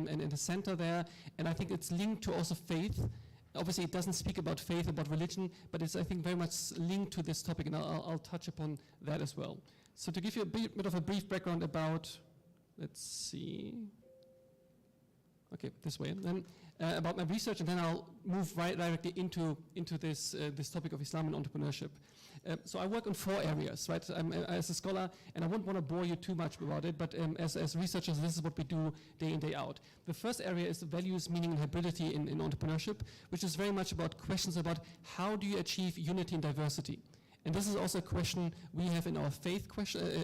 in the center there, and I think it's linked to also faith. Obviously, it doesn't speak about faith, about religion, but it's, I think, very much linked to this topic, and I'll touch upon that as well. So to give you a bit of a brief background about, let's see, okay, this way, and then about my research, and then I'll move right directly into this this topic of Islam and entrepreneurship. So I work in 4 areas, right? As a scholar, and I wouldn't want to bore you too much about it, but as researchers, this is what we do day in, day out. The first area is values, meaning, and hybridity in entrepreneurship, which is very much about questions about how do you achieve unity and diversity. And this is also a question we have in our faith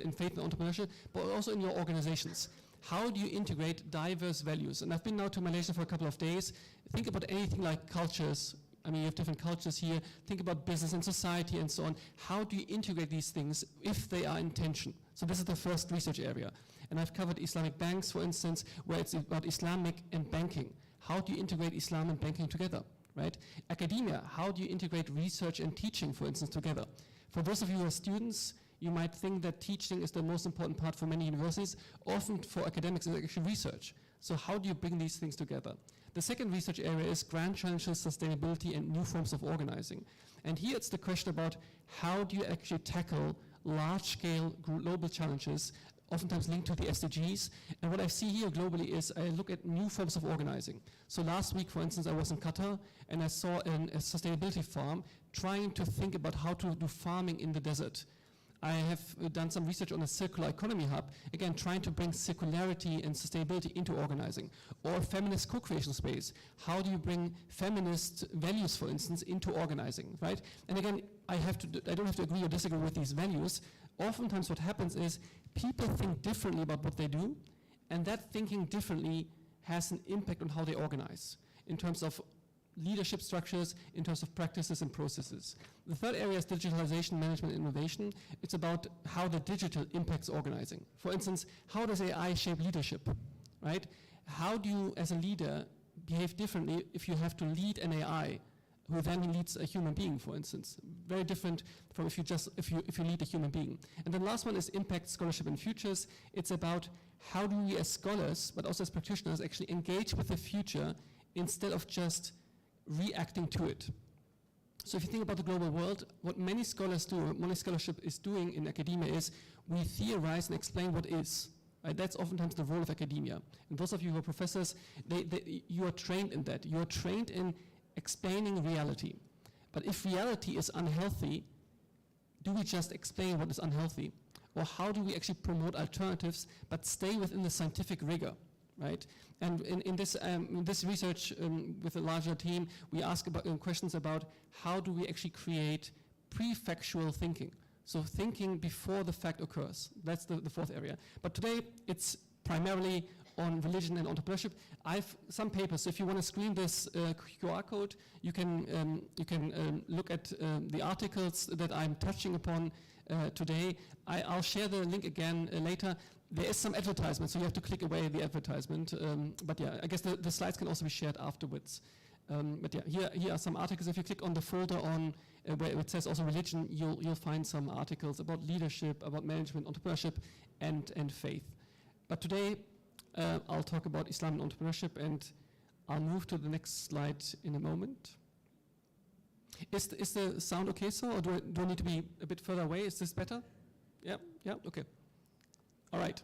in faith and entrepreneurship, but also in your organizations. How do you integrate diverse values? And I've been now to Malaysia for a couple of days. Think about anything like cultures. I mean, you have different cultures here. Think about business and society and so on. How do you integrate these things if they are in tension? So this is the first research area. And I've covered Islamic banks, for instance, where it's about Islamic and banking. How do you integrate Islam and banking together, right? Academia, how do you integrate research and teaching, for instance, together? For those of you who are students, you might think that teaching is the most important part for many universities. Often for academics, it's actually research. So how do you bring these things together? The second research area is grand challenges, sustainability, and new forms of organizing. And here it's the question about how do you actually tackle large-scale global challenges, oftentimes linked to the SDGs. And what I see here globally is I look at new forms of organizing. So last week, for instance, I was in Qatar, and I saw a sustainability farm trying to think about how to do farming in the desert. I have done some research on a circular economy hub, again, trying to bring circularity and sustainability into organizing. Or feminist co-creation space. How do you bring feminist values, for instance, into organizing, right? And again, I don't have to agree or disagree with these values. Oftentimes what happens is people think differently about what they do, and that thinking differently has an impact on how they organize in terms of leadership structures, in terms of practices and processes. The third area is digitalization, management, and innovation. It's about how the digital impacts organizing. For instance, how does AI shape leadership, right? How do you, as a leader, behave differently if you have to lead an AI who then leads a human being, for instance? Very different from if you lead a human being. And the last one is impact, scholarship, and futures. It's about how do we as scholars, but also as practitioners, actually engage with the future instead of just reacting to it. So if you think about the global world, what many scholars do, what many scholarship is doing in academia is we theorize and explain what is. Right? That's oftentimes the role of academia. And those of you who are professors, you are trained in that. You are trained in explaining reality. But if reality is unhealthy, do we just explain what is unhealthy? Or how do we actually promote alternatives but stay within the scientific rigor? Right? And in this research with a larger team, we ask about questions about how do we actually create prefactual thinking. So thinking before the fact occurs. That's the fourth area. But today it's primarily on religion and entrepreneurship. I've some papers, so if you want to screen this QR code, you can look at the articles that I'm touching upon today. I'll share the link again later. There is some advertisement, so you have to click away the advertisement. But yeah, I guess the slides can also be shared afterwards. But yeah, here are some articles. If you click on the folder on where it says also religion, you'll find some articles about leadership, about management, entrepreneurship, and faith. But today, I'll talk about Islam and entrepreneurship, and I'll move to the next slide in a moment. Is the sound okay, so, or do I need to be a bit further away? Is this better? Yeah, okay. All right.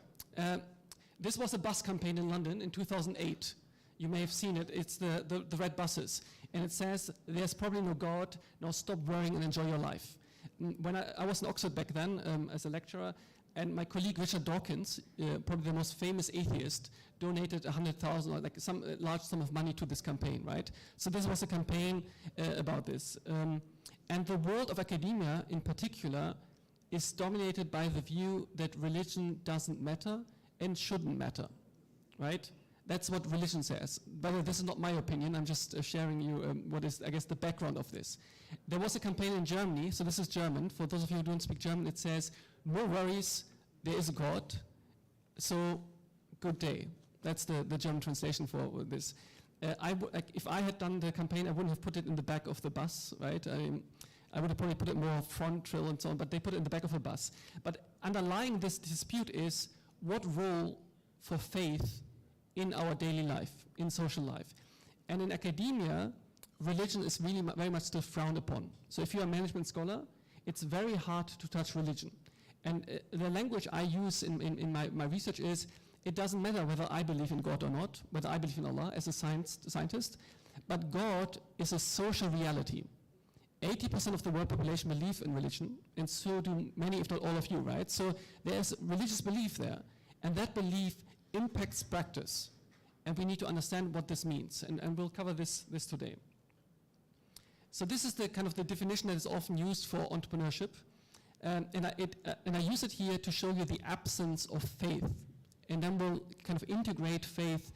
This was a bus campaign in London in 2008. You may have seen it. It's the red buses. And it says, there's probably no God, now stop worrying and enjoy your life. When I was in Oxford back then as a lecturer, and my colleague Richard Dawkins, probably the most famous atheist, donated 100,000 or like some large sum of money to this campaign, right? So this was a campaign about this. And the world of academia in particular is dominated by the view that religion doesn't matter and shouldn't matter, right? That's what religion says. But this is not my opinion. I'm just sharing you what is, I guess, the background of this. There was a campaign in Germany, so this is German. For those of you who don't speak German, it says, no worries, there is a God, so good day. That's the German translation for this. If I had done the campaign, I wouldn't have put it in the back of the bus, right? I would have probably put it more frontal and so on, but they put it in the back of the bus. But underlying this dispute is what role for faith in our daily life, in social life. And in academia, religion is really very much still frowned upon. So if you're a management scholar, it's very hard to touch religion. And the language I use in my research is, it doesn't matter whether I believe in God or not, whether I believe in Allah as a scientist, but God is a social reality. 80% of the world population believe in religion, and so do many, if not all of you, right? So there's religious belief there, and that belief impacts practice. And we need to understand what this means, and we'll cover this today. So this is the kind of the definition that is often used for entrepreneurship, and I use it here to show you the absence of faith, and then we'll kind of integrate faith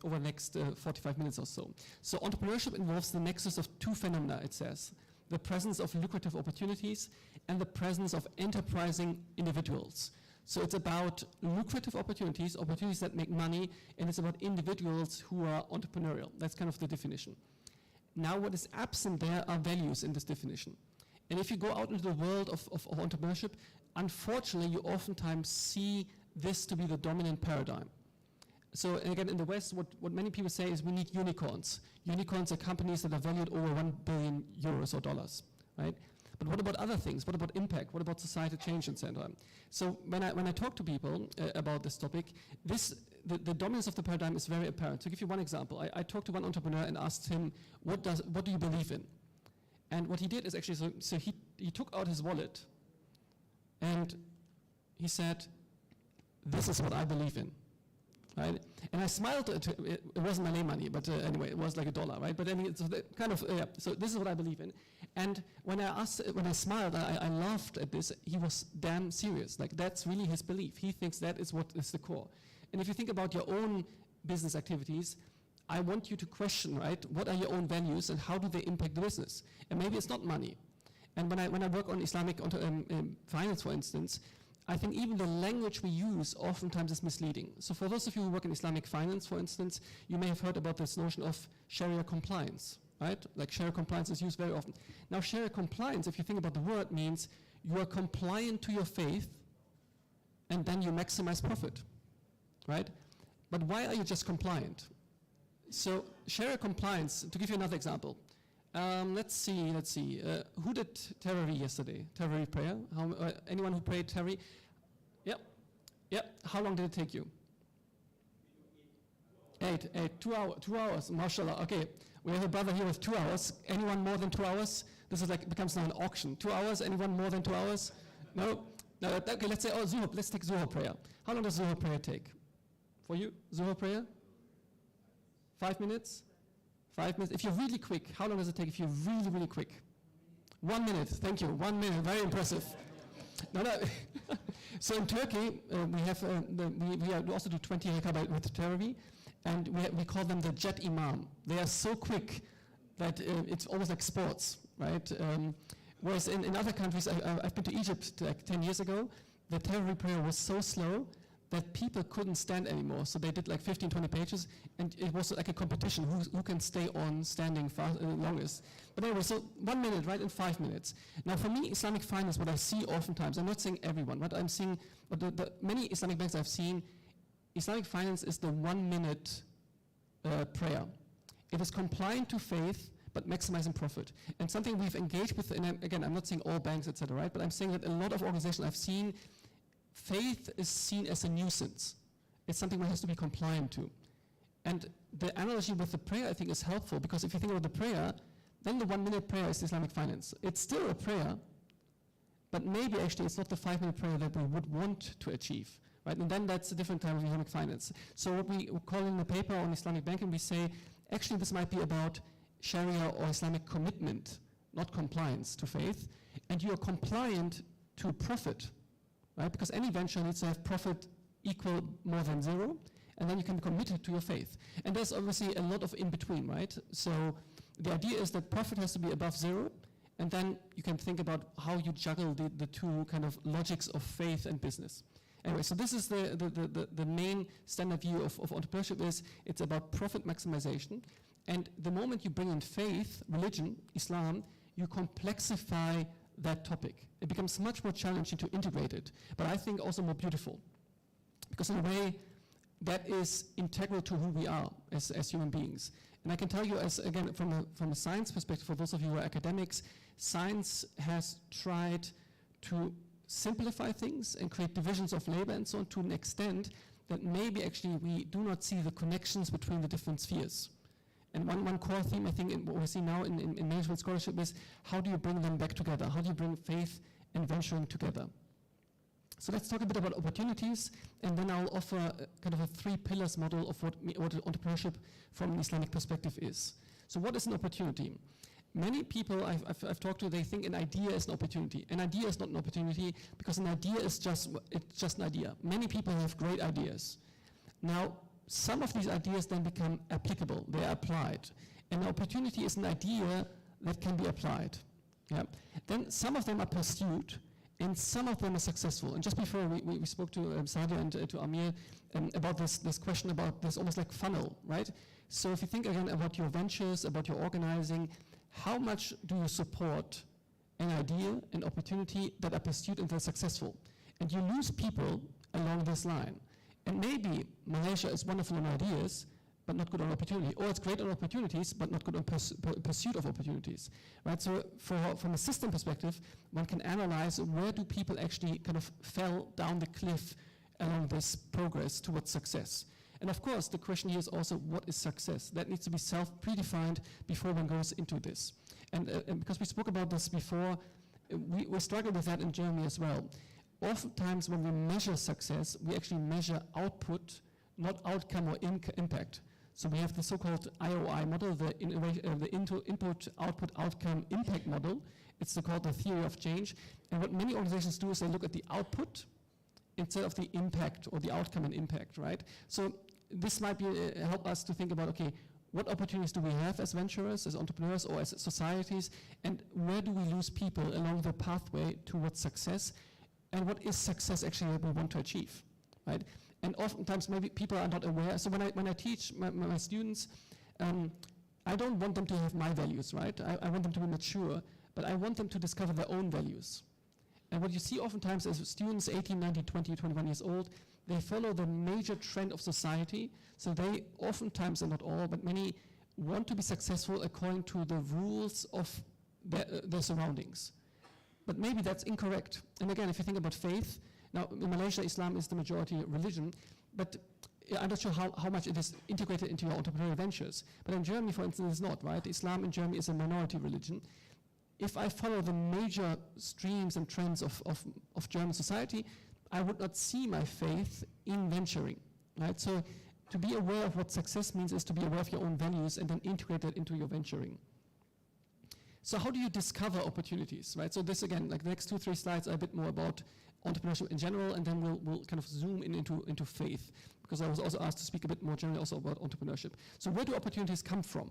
over the next 45 minutes or so. So entrepreneurship involves the nexus of two phenomena, it says: the presence of lucrative opportunities and the presence of enterprising individuals. So it's about lucrative opportunities, opportunities that make money, and it's about individuals who are entrepreneurial. That's kind of the definition. Now what is absent there are values in this definition. And if you go out into the world of entrepreneurship, unfortunately you oftentimes see this to be the dominant paradigm. So again, in the West, what many people say is we need unicorns. Unicorns are companies that are valued over 1 billion euros or dollars, right? But what about other things? What about impact? What about societal change, etc.? So when I talk to people about this topic, the dominance of the paradigm is very apparent. To give you one example, I talked to one entrepreneur and asked him, what do you believe in? And what he did is actually, so he took out his wallet and he said, this is what I believe in. Right? And I smiled. It wasn't Malay money, but anyway, it was like $1, right? But anyway, so kind of, so this is what I believe in. And when I smiled, I laughed at this. He was damn serious. Like, that's really his belief. He thinks that is what is the core. And if you think about your own business activities, I want you to question, right? What are your own values and how do they impact the business? And maybe it's not money. And when I work on Islamic finance, for instance, I think even the language we use oftentimes is misleading. So for those of you who work in Islamic finance, for instance, you may have heard about this notion of Sharia compliance, right? Like Sharia compliance is used very often. Now Sharia compliance, if you think about the word, means you are compliant to your faith and then you maximize profit, right? But why are you just compliant? So Sharia compliance, to give you another example, let's see. Who did Tarawih yesterday? Tarawih prayer? Anyone who prayed Tarawih? Yep. How long did it take you? 2 hours, mashallah. Okay, we have a brother here with 2 hours. Anyone more than 2 hours? This is like, becomes now an auction. 2 hours, anyone more than 2 hours? No? Okay, let's say, Zuhur, let's take Zuhur prayer. How long does Zuhur prayer take? For you, Zuhur prayer? 5 minutes? 5 minutes. If you're really quick, how long does it take if you're really, really quick? 1 minute, thank you, 1 minute, very impressive. No. So in Turkey, we also do 20 rakah with Tarawih, and we call them the jet imam. They are so quick that it's almost like sports, right? Whereas in other countries, I've been to Egypt like 10 years ago, the Tarawih prayer was so slow that people couldn't stand anymore. So they did like 15, 20 pages, and it was like a competition, who can stay on standing longest. But anyway, so 1 minute, right, in 5 minutes. Now for me, Islamic finance, what I see oftentimes, I'm not saying everyone, but I'm seeing, but the many Islamic banks I've seen, Islamic finance is the 1 minute prayer. It is compliant to faith, but maximizing profit. And something we've engaged with, and again, I'm not saying all banks, etc., right, but I'm saying that a lot of organizations I've seen, faith is seen as a nuisance. It's something that has to be compliant to. And the analogy with the prayer, I think, is helpful, because if you think about the prayer, then the 1 minute prayer is Islamic finance. It's still a prayer, but maybe actually it's not the 5 minute prayer that we would want to achieve, right? And then that's a different type of Islamic finance. So what we call in the paper on Islamic banking, we say, actually this might be about Sharia or Islamic commitment, not compliance to faith, and you are compliant to profit, right? Because any venture needs to have profit equal more than 0, and then you can be committed to your faith. And there's obviously a lot of in between, right? So the idea is that profit has to be above 0, and then you can think about how you juggle the two kind of logics of faith and business. Anyway, so this is the main standard view of entrepreneurship is it's about profit maximization. And the moment you bring in faith, religion, Islam, you complexify that topic. It becomes much more challenging to integrate it, but I think also more beautiful. Because in a way, that is integral to who we are as human beings. And I can tell you, as again, from a science perspective, for those of you who are academics, science has tried to simplify things and create divisions of labor and so on to an extent that maybe actually we do not see the connections between the different spheres. And one core theme, I think, what we see now in management scholarship is how do you bring them back together? How do you bring faith and venturing together? So let's talk a bit about opportunities, and then I'll offer kind of a 3 pillars model of what entrepreneurship from an Islamic perspective is. So what is an opportunity? Many people I've talked to, they think an idea is an opportunity. An idea is not an opportunity because an idea is just an idea. Many people have great ideas. Now, some of these ideas then become applicable, they are applied. And an opportunity is an idea that can be applied. Yeah. Then some of them are pursued, and some of them are successful. And just before we spoke to Sadia and to Amir about this question about this almost like funnel, right? So if you think again about your ventures, about your organizing, how much do you support an idea, an opportunity that are pursued and they're successful? And you lose people along this line. And maybe Malaysia is wonderful on ideas, but not good on opportunity. Or it's great on opportunities, but not good on pursuit of opportunities. Right? So from a system perspective, one can analyze where do people actually kind of fell down the cliff along this progress towards success. And of course, the question here is also, what is success? That needs to be self-predefined before one goes into this. And because we spoke about this before, we struggle with that in Germany as well. Oftentimes when we measure success, we actually measure output, not outcome or impact. So we have the so-called IOI model, the input, output, outcome, impact model. It's called the theory of change. And what many organizations do is they look at the output instead of the impact or the outcome and impact, right? So this might be help us to think about, okay, what opportunities do we have as venturers, as entrepreneurs, or as societies, and where do we lose people along the pathway towards success, and what is success actually that we want to achieve, right? And oftentimes maybe people are not aware. So when I teach my students, I don't want them to have my values, right? I want them to be mature, but I want them to discover their own values. And what you see oftentimes is students 18, 19, 20, 21 years old, they follow the major trend of society. So they oftentimes, and not all, but many want to be successful according to the rules of their surroundings. But maybe that's incorrect. And again, if you think about faith, now in Malaysia, Islam is the majority religion, but I'm not sure how much it is integrated into your entrepreneurial ventures. But in Germany, for instance, it's not, right? Islam in Germany is a minority religion. If I follow the major streams and trends of German society, I would not see my faith in venturing, right? So to be aware of what success means is to be aware of your own values and then integrate that into your venturing. So how do you discover opportunities, right? So this again, like the next 2-3 slides are a bit more about entrepreneurship in general, and then we'll kind of zoom in into faith, because I was also asked to speak a bit more generally also about entrepreneurship. So where do opportunities come from?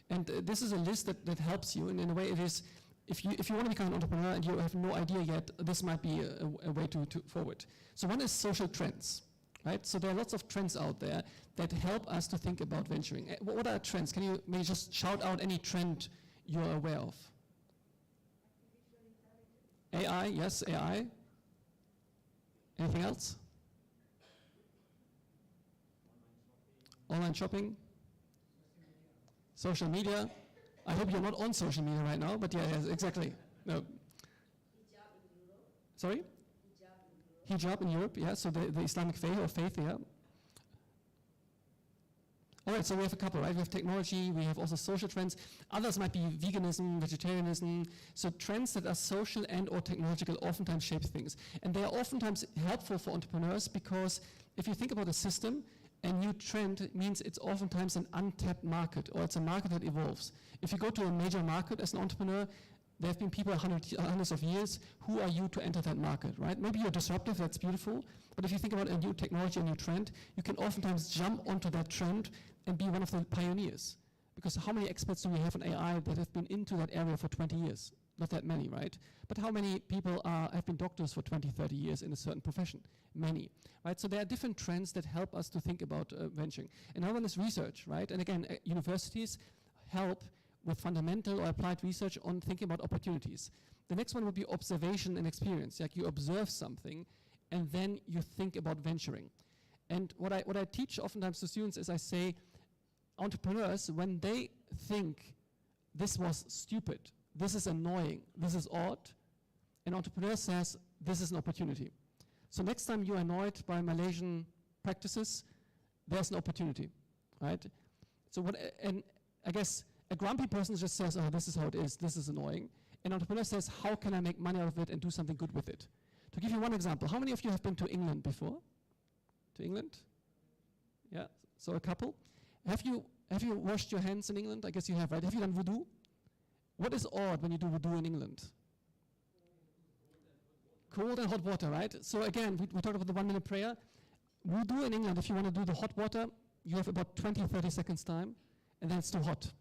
And this is a list that helps you, and in a way it is, if you want to become an entrepreneur and you have no idea yet, this might be a way to forward. So one is social trends, right? So there are lots of trends out there that help us to think about venturing. What are trends? Can you maybe just shout out any trend you're aware of? AI, yes, AI. Anything else? Online shopping? Social media? I hope you're not on social media right now, but yeah, yes, exactly. No. Hijab in Europe. Sorry? Hijab in Europe, yeah, so the Islamic faith or faith, yeah. All right, so we have a couple, right? We have technology, we have also social trends. Others might be veganism, vegetarianism. So trends that are social and or technological oftentimes shape things. And they are oftentimes helpful for entrepreneurs because if you think about a system, a new trend means it's oftentimes an untapped market, or it's a market that evolves. If you go to a major market as an entrepreneur, there have been people hundreds of years. Who are you to enter that market, right? Maybe you're disruptive, that's beautiful, but if you think about a new technology, a new trend, you can oftentimes jump onto that trend and be one of the pioneers. Because how many experts do we have in AI that have been into that area for 20 years? Not that many, right? But how many people have been doctors for 20, 30 years in a certain profession? Many, right? So there are different trends that help us to think about venturing. Another one is research, right? And again, universities help with fundamental or applied research on thinking about opportunities. The next one would be observation and experience. Like you observe something and then you think about venturing. And what I teach oftentimes to students is I say, entrepreneurs, when they think this was stupid, this is annoying, this is odd, an entrepreneur says this is an opportunity. So next time you're annoyed by Malaysian practices, there's an opportunity, right? So and I guess a grumpy person just says, oh, this is how it is, this is annoying. An entrepreneur says, how can I make money out of it and do something good with it? To give you one example, how many of you have been to England before? To England? Yeah, so a couple. Have you washed your hands in England? I guess you have, right? Have you done wudu? What is odd when you do wudu in England? Cold and hot water, right? So again, we talked about the 1 minute prayer. Wudu in England, if you want to do the hot water, you have about 20, 30 seconds time, and then it's too hot.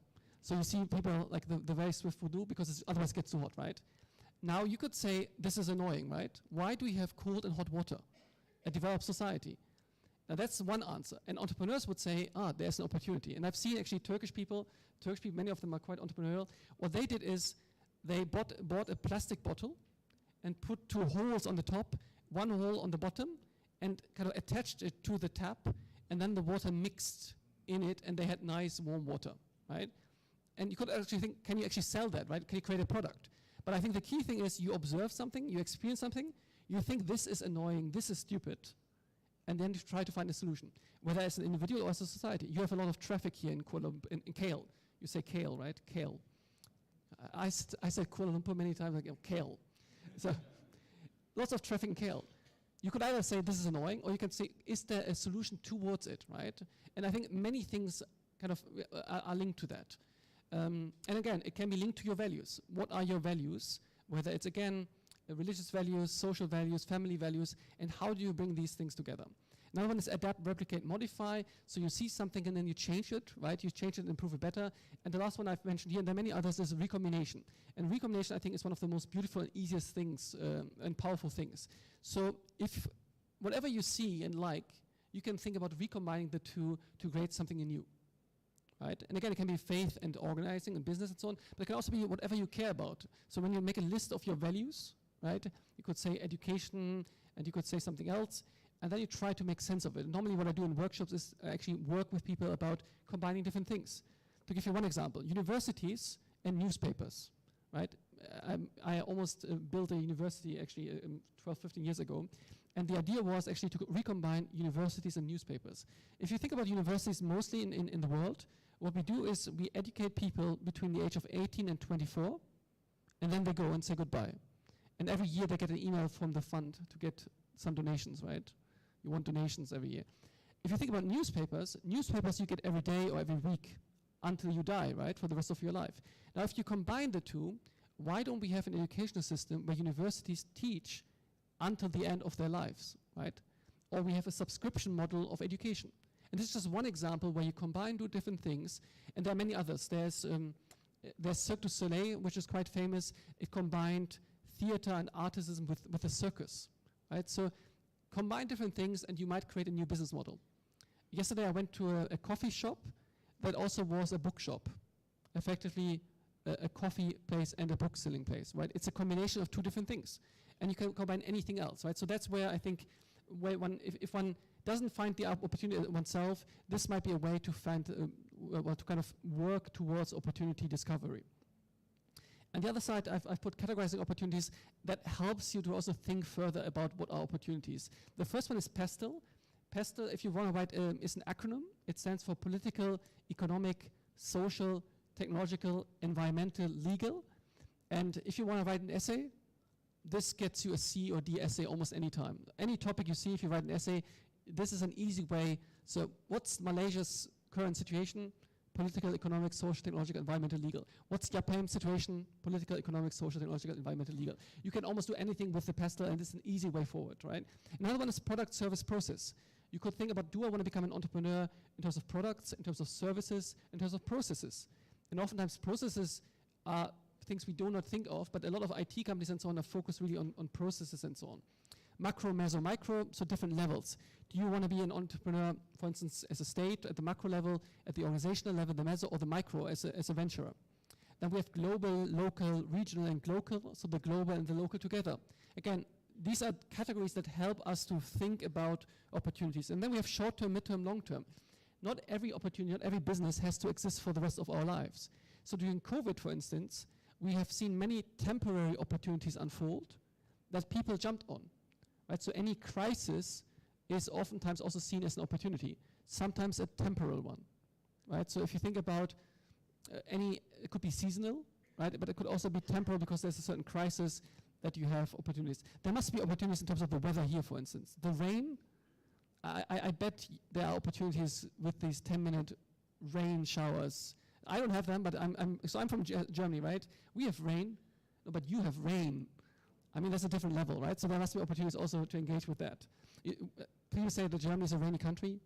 So you see people like the very swift wudu because otherwise it gets too hot, right? Now you could say, this is annoying, right? Why do we have cold and hot water? A developed society. Now that's one answer. And entrepreneurs would say, there's an opportunity. And I've seen actually Turkish people, many of them are quite entrepreneurial. What they did is they bought a plastic bottle and put 2 holes on the top, 1 hole on the bottom, and kind of attached it to the tap, and then the water mixed in it, and they had nice warm water, right? And you could actually think, can you actually sell that, right? Can you create a product? But I think the key thing is you observe something, you experience something, you think this is annoying, this is stupid, and then you try to find a solution. Whether it's an individual or as a society. You have a lot of traffic here in Kuala Lumpur, in Kale. You say Kale, right? Kale. I said Kuala Lumpur many times, like, Kale. So, lots of traffic in Kale. You could either say this is annoying, or you can say, is there a solution towards it, right? And I think many things kind of are linked to that. And again, it can be linked to your values. What are your values? Whether it's, again, religious values, social values, family values, and how do you bring these things together? Another one is adapt, replicate, modify. So you see something and then you change it, right? You change it and improve it better. And the last one I've mentioned here, and there are many others, is recombination. And recombination, I think, is one of the most beautiful and easiest things and powerful things. So if whatever you see and like, you can think about recombining the two to create something new. Right? And again, it can be faith and organizing and business and so on, but it can also be whatever you care about. So when you make a list of your values, right, you could say education, and you could say something else, and then you try to make sense of it. Normally what I do in workshops is actually work with people about combining different things. To give you one example, universities and newspapers, right? I almost built a university actually 12, 15 years ago, and the idea was actually to recombine universities and newspapers. If you think about universities mostly in the world, what we do is we educate people between the age of 18 and 24, and then they go and say goodbye. And every year they get an email from the fund to get some donations, right? You want donations every year. If you think about newspapers you get every day or every week until you die, right, for the rest of your life. Now, if you combine the two, why don't we have an educational system where universities teach until the end of their lives, right? Or we have a subscription model of education. And this is just one example where you combine two different things, and there are many others. There's Cirque du Soleil, which is quite famous. It combined theater and artisanship with a circus, right? So combine different things and you might create a new business model. Yesterday I went to a coffee shop that also was a bookshop, effectively a coffee place and a book selling place, right? It's a combination of two different things, and you can combine anything else, right? So that's where I think if one doesn't find the opportunity oneself, this might be a way to find, to kind of work towards opportunity discovery. And the other side, I've put categorizing opportunities that helps you to also think further about what are opportunities. The first one is PESTEL. PESTEL, if you want to write, is an acronym. It stands for political, economic, social, technological, environmental, legal. And if you want to write an essay, this gets you a C or D essay almost any time. Any topic you see, if you write an essay, this is an easy way. So what's Malaysia's current situation? Political, economic, social, technological, environmental, legal. What's Japan's situation? Political, economic, social, technological, environmental, legal. You can almost do anything with the PESTEL, and it's an easy way forward, right? Another one is product, service, process. You could think about, do I want to become an entrepreneur in terms of products, in terms of services, in terms of processes? And oftentimes processes are things we do not think of, but a lot of IT companies and so on are focused really on processes and so on. Macro, meso, micro, so different levels. Do you want to be an entrepreneur, for instance, as a state, at the macro level, at the organizational level, the meso, or the micro as a venturer? Then we have global, local, regional, and local, so the global and the local together. Again, these are categories that help us to think about opportunities. And then we have short-term, mid-term, long-term. Not every opportunity, not every business has to exist for the rest of our lives. So during COVID, for instance, we have seen many temporary opportunities unfold that people jumped on, right? So any crisis is oftentimes also seen as an opportunity, sometimes a temporal one, right? So if you think about it could be seasonal, right? But it could also be temporal because there's a certain crisis that you have opportunities. There must be opportunities in terms of the weather here, for instance. The rain, I bet there are opportunities with these 10-minute rain showers. I don't have them, but I'm from Germany, right? We have rain, no, but you have rain. I mean, that's a different level, right? So there must be opportunities also to engage with that. People say that Germany is a rainy country.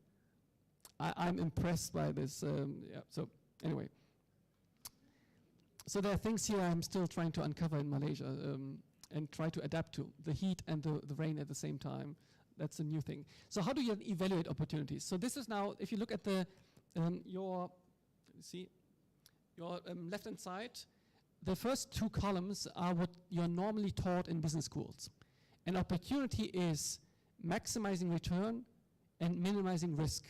I'm impressed by this. Yeah. So anyway. So there are things here I'm still trying to uncover in Malaysia and try to adapt to. The heat and the rain at the same time. That's a new thing. So how do you evaluate opportunities? So this is now, if you look at your left-hand side, the first two columns are what you're normally taught in business schools. An opportunity is maximizing return and minimizing risk.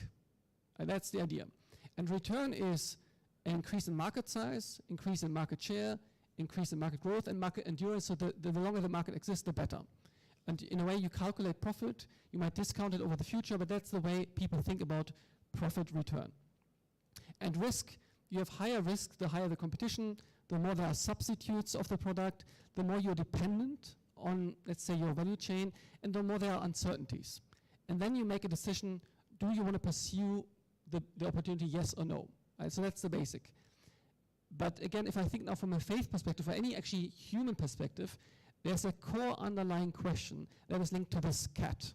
That's the idea. And return is an increase in market size, increase in market share, increase in market growth, and market endurance. So the longer the market exists, the better. And in a way, you calculate profit. You might discount it over the future, but that's the way people think about profit return. And risk, you have higher risk, the higher the competition, the more there are substitutes of the product, the more you're dependent on, let's say, your value chain, and the more there are uncertainties. And then you make a decision, do you want to pursue the opportunity, yes or no? Right, so that's the basic. But again, if I think now from a faith perspective, or any actually human perspective, there's a core underlying question that is linked to this cat.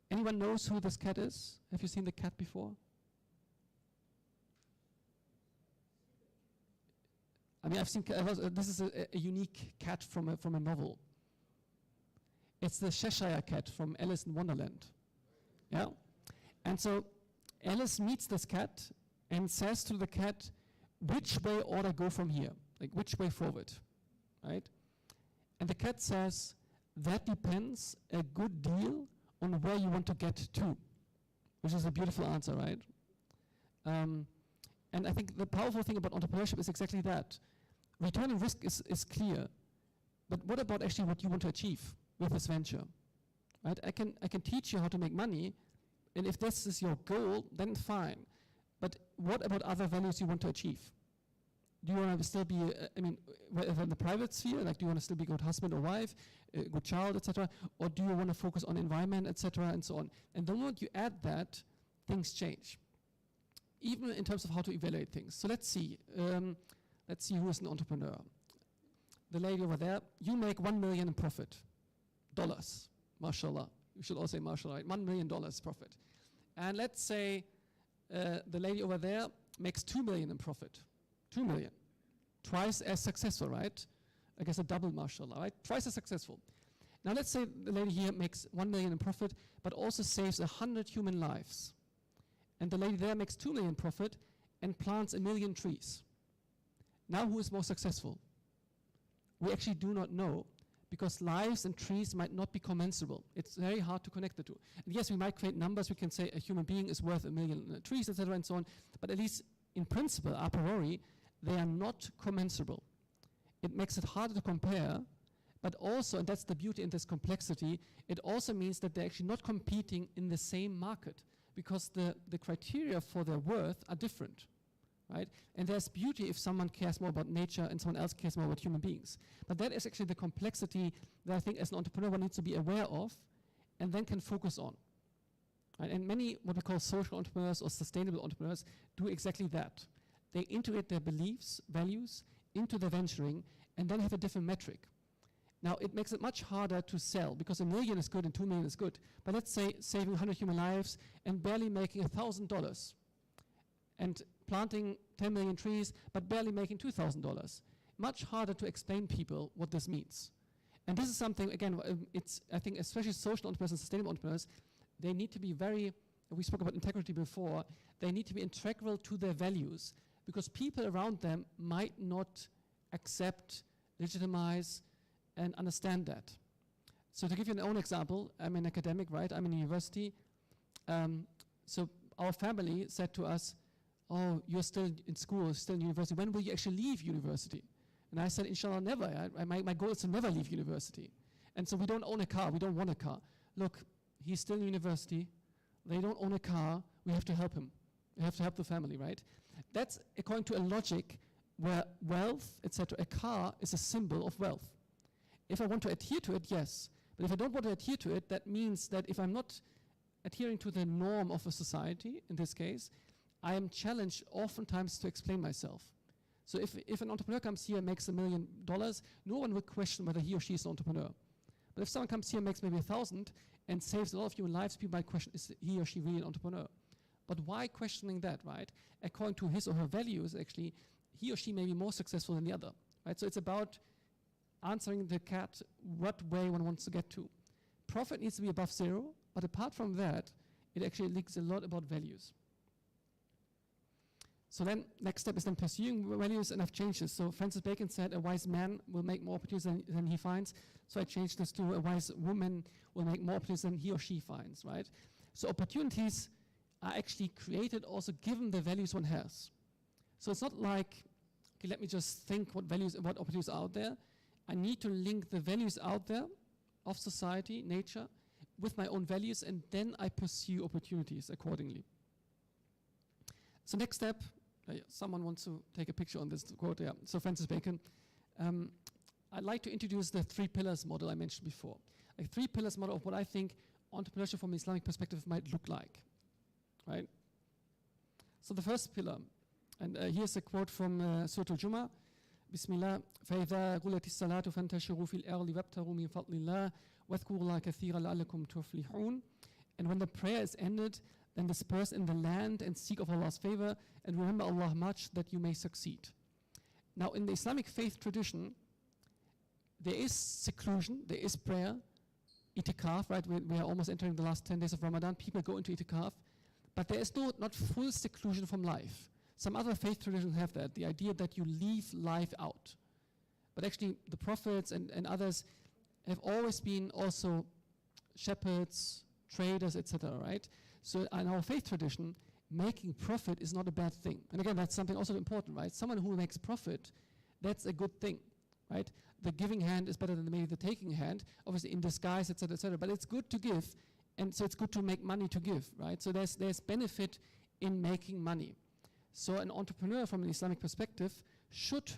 Anyone knows who this cat is? Have you seen the cat before? I mean, I've seen, this is a unique cat from a novel. It's the Cheshire cat from Alice in Wonderland. Yeah? And so Alice meets this cat and says to the cat, which way ought I go from here? Like, which way forward, right? And the cat says, that depends a good deal on where you want to get to, which is a beautiful answer, right? And I think the powerful thing about entrepreneurship is exactly that. Return and risk is clear, but what about actually what you want to achieve with this venture, right? I can teach you how to make money, and if this is your goal, then fine. But what about other values you want to achieve? Do you want to still be, whether in the private sphere, like do you want to still be a good husband or wife, a good child, etc., or do you want to focus on environment, etc., and so on? And the moment you add that, things change, even in terms of how to evaluate things. So let's see who is an entrepreneur. The lady over there, you make $1 million in profit, dollars, mashallah. You should all say mashallah, right? $1 million profit. And let's say the lady over there makes 2 million in profit. 2 million. Twice as successful, right? I guess a double mashallah, right? Twice as successful. Now let's say the lady here makes 1 million in profit, but also saves 100 human lives. And the lady there makes 2 million profit and plants 1 million trees. Now who is more successful? We actually do not know, because lives and trees might not be commensurable. It's very hard to connect the two. And yes, we might create numbers. We can say a human being is worth 1 million trees, etc., and so on. But at least in principle, a priori, they are not commensurable. It makes it harder to compare, but also, and that's the beauty in this complexity, it also means that they're actually not competing in the same market, because the criteria for their worth are different, right? And there's beauty if someone cares more about nature and someone else cares more about human beings. But that is actually the complexity that I think as an entrepreneur one needs to be aware of and then can focus on. Right? And many what we call social entrepreneurs or sustainable entrepreneurs do exactly that. They integrate their beliefs, values into the venturing and then have a different metric. Now, it makes it much harder to sell because 1 million is good and 2 million is good. But let's say saving 100 human lives and barely making $1,000 and planting 10 million trees but barely making $2,000. Much harder to explain people what this means. And this is something, again, I think especially social entrepreneurs and sustainable entrepreneurs, they need to be we spoke about integrity before, they need to be integral to their values because people around them might not accept, legitimize, and understand that. So to give you an own example, I'm an academic, right? I'm in university. So our family said to us, oh, you're still in school, still in university. When will you actually leave university? And I said, inshallah, never. My goal is to never leave university. And so we don't own a car. We don't want a car. Look, he's still in university. They don't own a car. We have to help him. We have to help the family, right? That's according to a logic where wealth, etc., a car is a symbol of wealth. If I want to adhere to it, yes. But if I don't want to adhere to it, that means that if I'm not adhering to the norm of a society, in this case, I am challenged oftentimes to explain myself. So if an entrepreneur comes here and makes $1 million, no one will question whether he or she is an entrepreneur. But if someone comes here and makes maybe 1,000 and saves a lot of human lives, people might question, is he or she really an entrepreneur? But why questioning that, right? According to his or her values, actually, he or she may be more successful than the other, right? So it's about answering the cat what way one wants to get to. Profit needs to be above zero, but apart from that, it actually leaks a lot about values. So then, next step is then pursuing values, and I've changed this. So Francis Bacon said a wise man will make more opportunities than he finds. So I changed this to a wise woman will make more opportunities than he or she finds, right? So opportunities are actually created also given the values one has. So it's not like, okay, let me just think what opportunities are out there. I need to link the values out there of society, nature, with my own values, and then I pursue opportunities accordingly. So next step, someone wants to take a picture on this quote, yeah. So Francis Bacon. I'd like to introduce the 3 pillars model I mentioned before. A 3 pillars model of what I think entrepreneurship from an Islamic perspective might look like, right? So the first pillar, and here's a quote from Surah Al-Jumu'ah. Bismillah, فَإِذَا غُلَتِ الصَّلَاةُ فَانْتَشِرُوا فِي الْأَرْضِ وَابْتَغُوا مِنْ فَضْلِ اللَّهِ وَاذْكُرُوا اللَّهَ كَثِيرًا لَعَلَّكُمْ تُفْلِحُونَ. And when the prayer is ended, then disperse in the land and seek of Allah's favor, and remember Allah much that you may succeed. Now, in the Islamic faith tradition, there is seclusion, there is prayer, itikaf, right? We are almost entering the last 10 days of Ramadan. People go into itikaf, but there is not full seclusion from life. Some other faith traditions have that, the idea that you leave life out. But actually, the prophets and others have always been also shepherds, traders, etc., right? So in our faith tradition, making profit is not a bad thing. And again, that's something also important, right? Someone who makes profit, that's a good thing, right? The giving hand is better than maybe the taking hand, obviously in disguise, etc., but it's good to give, and so it's good to make money to give, right? So there's benefit in making money. So an entrepreneur from an Islamic perspective should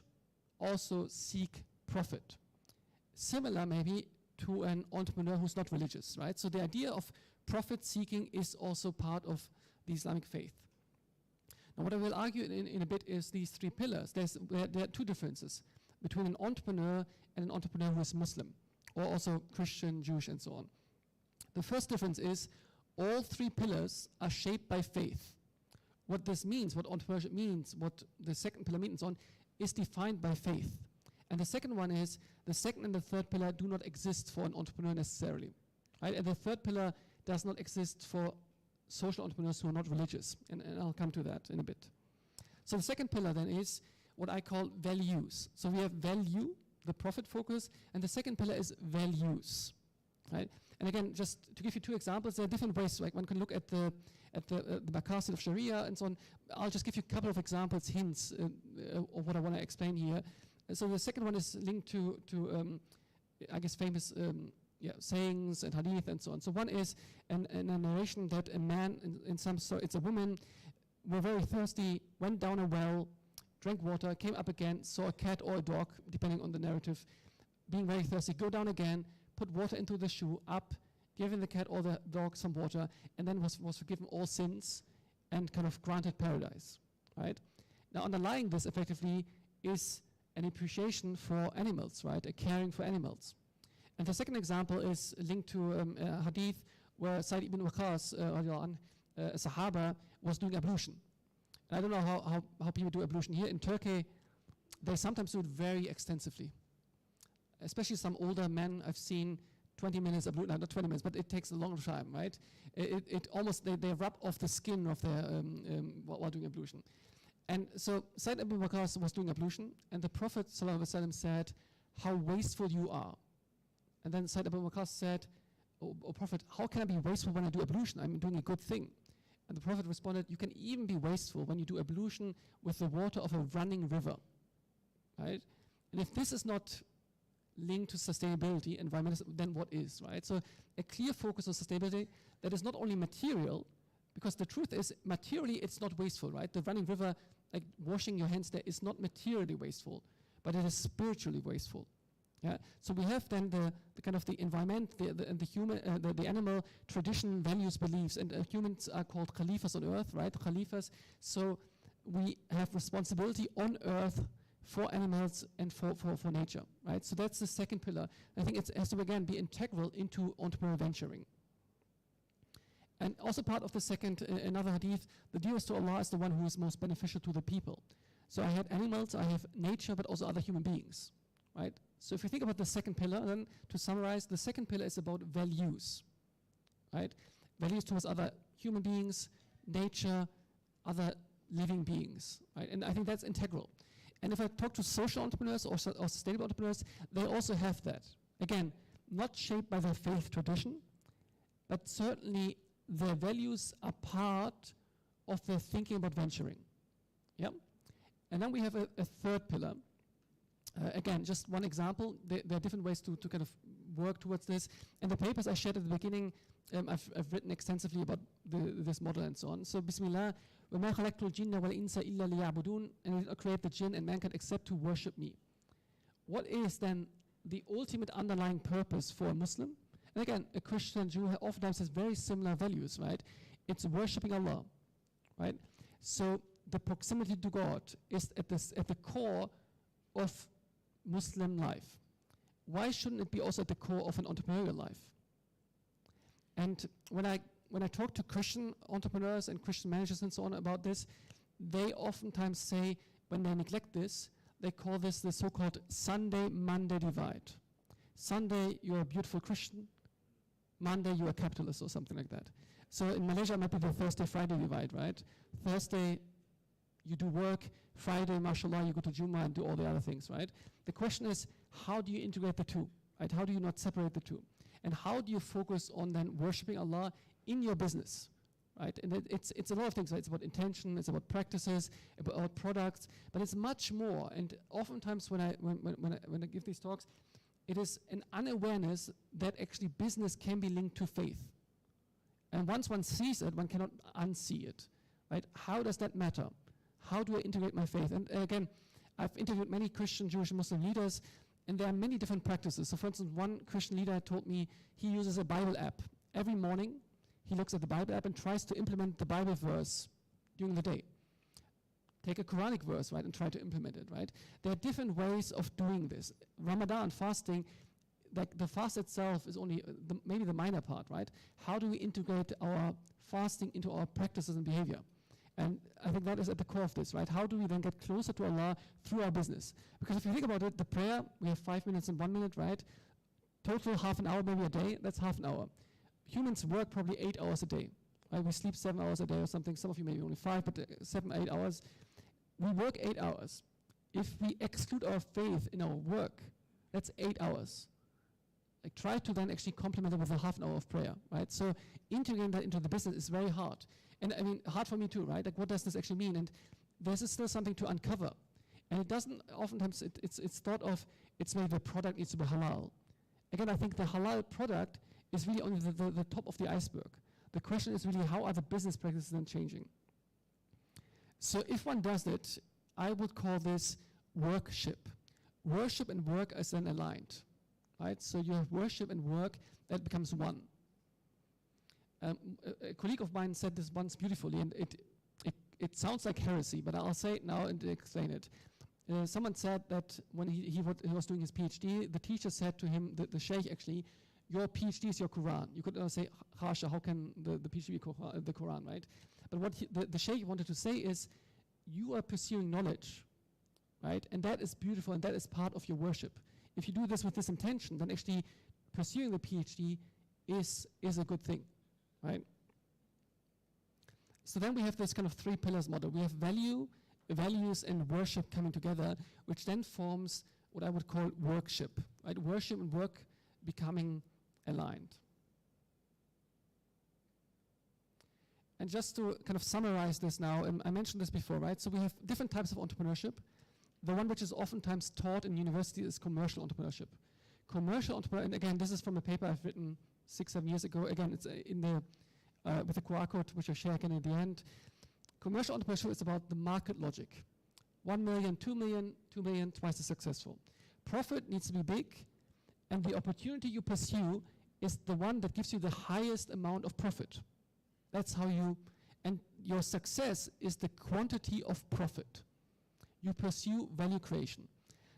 also seek profit. Similar maybe to an entrepreneur who's not religious, right? So the idea of profit seeking is also part of the Islamic faith. Now what I will argue in a bit is these 3 pillars. There are 2 differences between an entrepreneur and an entrepreneur who is Muslim, or also Christian, Jewish, and so on. The first difference is all 3 pillars are shaped by faith. What this means, what entrepreneurship means, what the second pillar means on, is defined by faith. And the second one is, the second and the third pillar do not exist for an entrepreneur necessarily. Right? And the third pillar does not exist for social entrepreneurs who are not religious. And I'll come to that in a bit. So the second pillar then is what I call values. So we have value, the profit focus, and the second pillar is values. Right? And again, just to give you 2 examples, there are different ways. Like one can look at the maqasid of Sharia and so on. I'll just give you a couple of examples, hints of what I want to explain here. So the second one is linked to I guess, famous sayings and hadith and so on. So one is a narration that a man, in some sort, it's a woman, were very thirsty, went down a well, drank water, came up again, saw a cat or a dog, depending on the narrative, being very thirsty, go down again, put water into the shoe, up, giving the cat or the dog some water, and then was forgiven all sins and kind of granted paradise, right? Now underlying this effectively is an appreciation for animals, right? A caring for animals. And the second example is linked to a hadith where Sa'id ibn Waqqas, a Sahaba, was doing ablution. And I don't know how people do ablution here. In Turkey, they sometimes do it very extensively. Especially some older men, I've seen 20 minutes ablution, not 20 minutes, but it takes a long time, right? It almost, they rub off the skin of their, while doing ablution. And so Sa'id ibn Waqqas was doing ablution, and the Prophet ﷺ said, how wasteful you are. And then Sayyid Abu Waqqas said, "O Prophet, how can I be wasteful when I do ablution? I'm doing a good thing." And the Prophet responded, "You can even be wasteful when you do ablution with the water of a running river." Right? And if this is not linked to sustainability, environmental, then what is, right? So a clear focus on sustainability that is not only material, because the truth is, materially it's not wasteful, right? The running river, like washing your hands there, is not materially wasteful, but it is spiritually wasteful. Yeah. So we have then the kind of the environment, and the human, the animal tradition, values, beliefs, and humans are called khalifas on earth, right? Khalifas. So we have responsibility on earth for animals and for nature, right? So that's the second pillar. I think it has to again be integral into entrepreneurial venturing. And also part of the second, another hadith, the dearest to Allah is the one who is most beneficial to the people. So I have animals, I have nature, but also other human beings, right? So if you think about the second pillar, then to summarize, the second pillar is about values, right? Values towards other human beings, nature, other living beings, right? And I think that's integral. And if I talk to social entrepreneurs or sustainable entrepreneurs, they also have that. Again, not shaped by their faith tradition, but certainly their values are part of their thinking about venturing. Yeah? And then we have a third pillar. Again, just one example. There are different ways to kind of work towards this. And the papers I shared at the beginning, I've written extensively about this model and so on. So, Bismillah, وَمَا خَلَقْتُ الْجِنَّ وَالْإِنسَ إِلَّا لِيَعْبُدُونَ, and I did not create the jinn and mankind except to worship me. What is then the ultimate underlying purpose for a Muslim? And again, a Christian Jew oftentimes has very similar values, right? It's worshipping Allah, right? So the proximity to God is at the core of Muslim life. Why shouldn't it be also at the core of an entrepreneurial life? And when I talk to Christian entrepreneurs and Christian managers and so on about this, they oftentimes say when they neglect this, they call this the so-called Sunday-Monday divide. Sunday, you're a beautiful Christian. Monday, you're a capitalist or something like that. So in Malaysia, it might be the Thursday-Friday divide, right? Thursday, you do work. Friday, mashallah, you go to Jummah and do all the other things, right? The question is, how do you integrate the two, right? How do you not separate the two? And how do you focus on then worshipping Allah in your business, right? And it's a lot of things, right? It's about intention, it's about practices, about products, but it's much more. And oftentimes when I give these talks, it is an unawareness that actually business can be linked to faith. And once one sees it, one cannot unsee it, right? How does that matter? How do I integrate my faith? And again, I've interviewed many Christian, Jewish, and Muslim leaders, and there are many different practices. So for instance, one Christian leader told me he uses a Bible app. Every morning, he looks at the Bible app and tries to implement the Bible verse during the day. Take a Quranic verse, right, and try to implement it, right? There are different ways of doing this. Ramadan, fasting, like the fast itself is only maybe the minor part, right? How do we integrate our fasting into our practices and behavior? And I think that is at the core of this, right? How do we then get closer to Allah through our business? Because if you think about it, the prayer, we have 5 minutes and 1 minute, right? Total half an hour, maybe a day, that's half an hour. Humans work probably 8 hours a day, right? We sleep 7 hours a day or something. Some of you maybe only 5, but 7, 8 hours. We work 8 hours. If we exclude our faith in our work, that's 8 hours. Like try to then actually complement it with a half an hour of prayer, right? So integrating that into the business is very hard. And I mean, hard for me too, right? Like what does this actually mean? And this is still something to uncover. And it doesn't, oftentimes it's thought of, it's maybe the product needs to be halal. Again, I think the halal product is really only the top of the iceberg. The question is really how are the business practices then changing? So if one does it, I would call this workship. Worship and work is then aligned, right? So you have worship and work, that becomes one. A colleague of mine said this once beautifully, and it sounds like heresy, but I'll say it now and explain it. Someone said that when he was doing his PhD, the teacher said to him, the sheikh actually, your PhD is your Quran. You could say, Hasha, how can the PhD be the Quran, right? But what the sheikh wanted to say is, you are pursuing knowledge, right? And that is beautiful, and that is part of your worship. If you do this with this intention, then actually pursuing the PhD is a good thing, right? So then we have this kind of 3 pillars model. We have values and worship coming together, which then forms what I would call workship, right? Worship and work becoming aligned. And just to kind of summarize this now, I mentioned this before, right? So we have different types of entrepreneurship. The one which is oftentimes taught in university is commercial entrepreneurship. Commercial entrepreneurship, and again, this is from a paper I've written 6-7 years ago. Again, it's in the with the QR code, which I share again at the end. Commercial entrepreneurship is about the market logic. 1 million, 2 million, 2 million, twice as successful. Profit needs to be big, and the opportunity you pursue is the one that gives you the highest amount of profit. That's how you, and your success is the quantity of profit. You pursue value creation.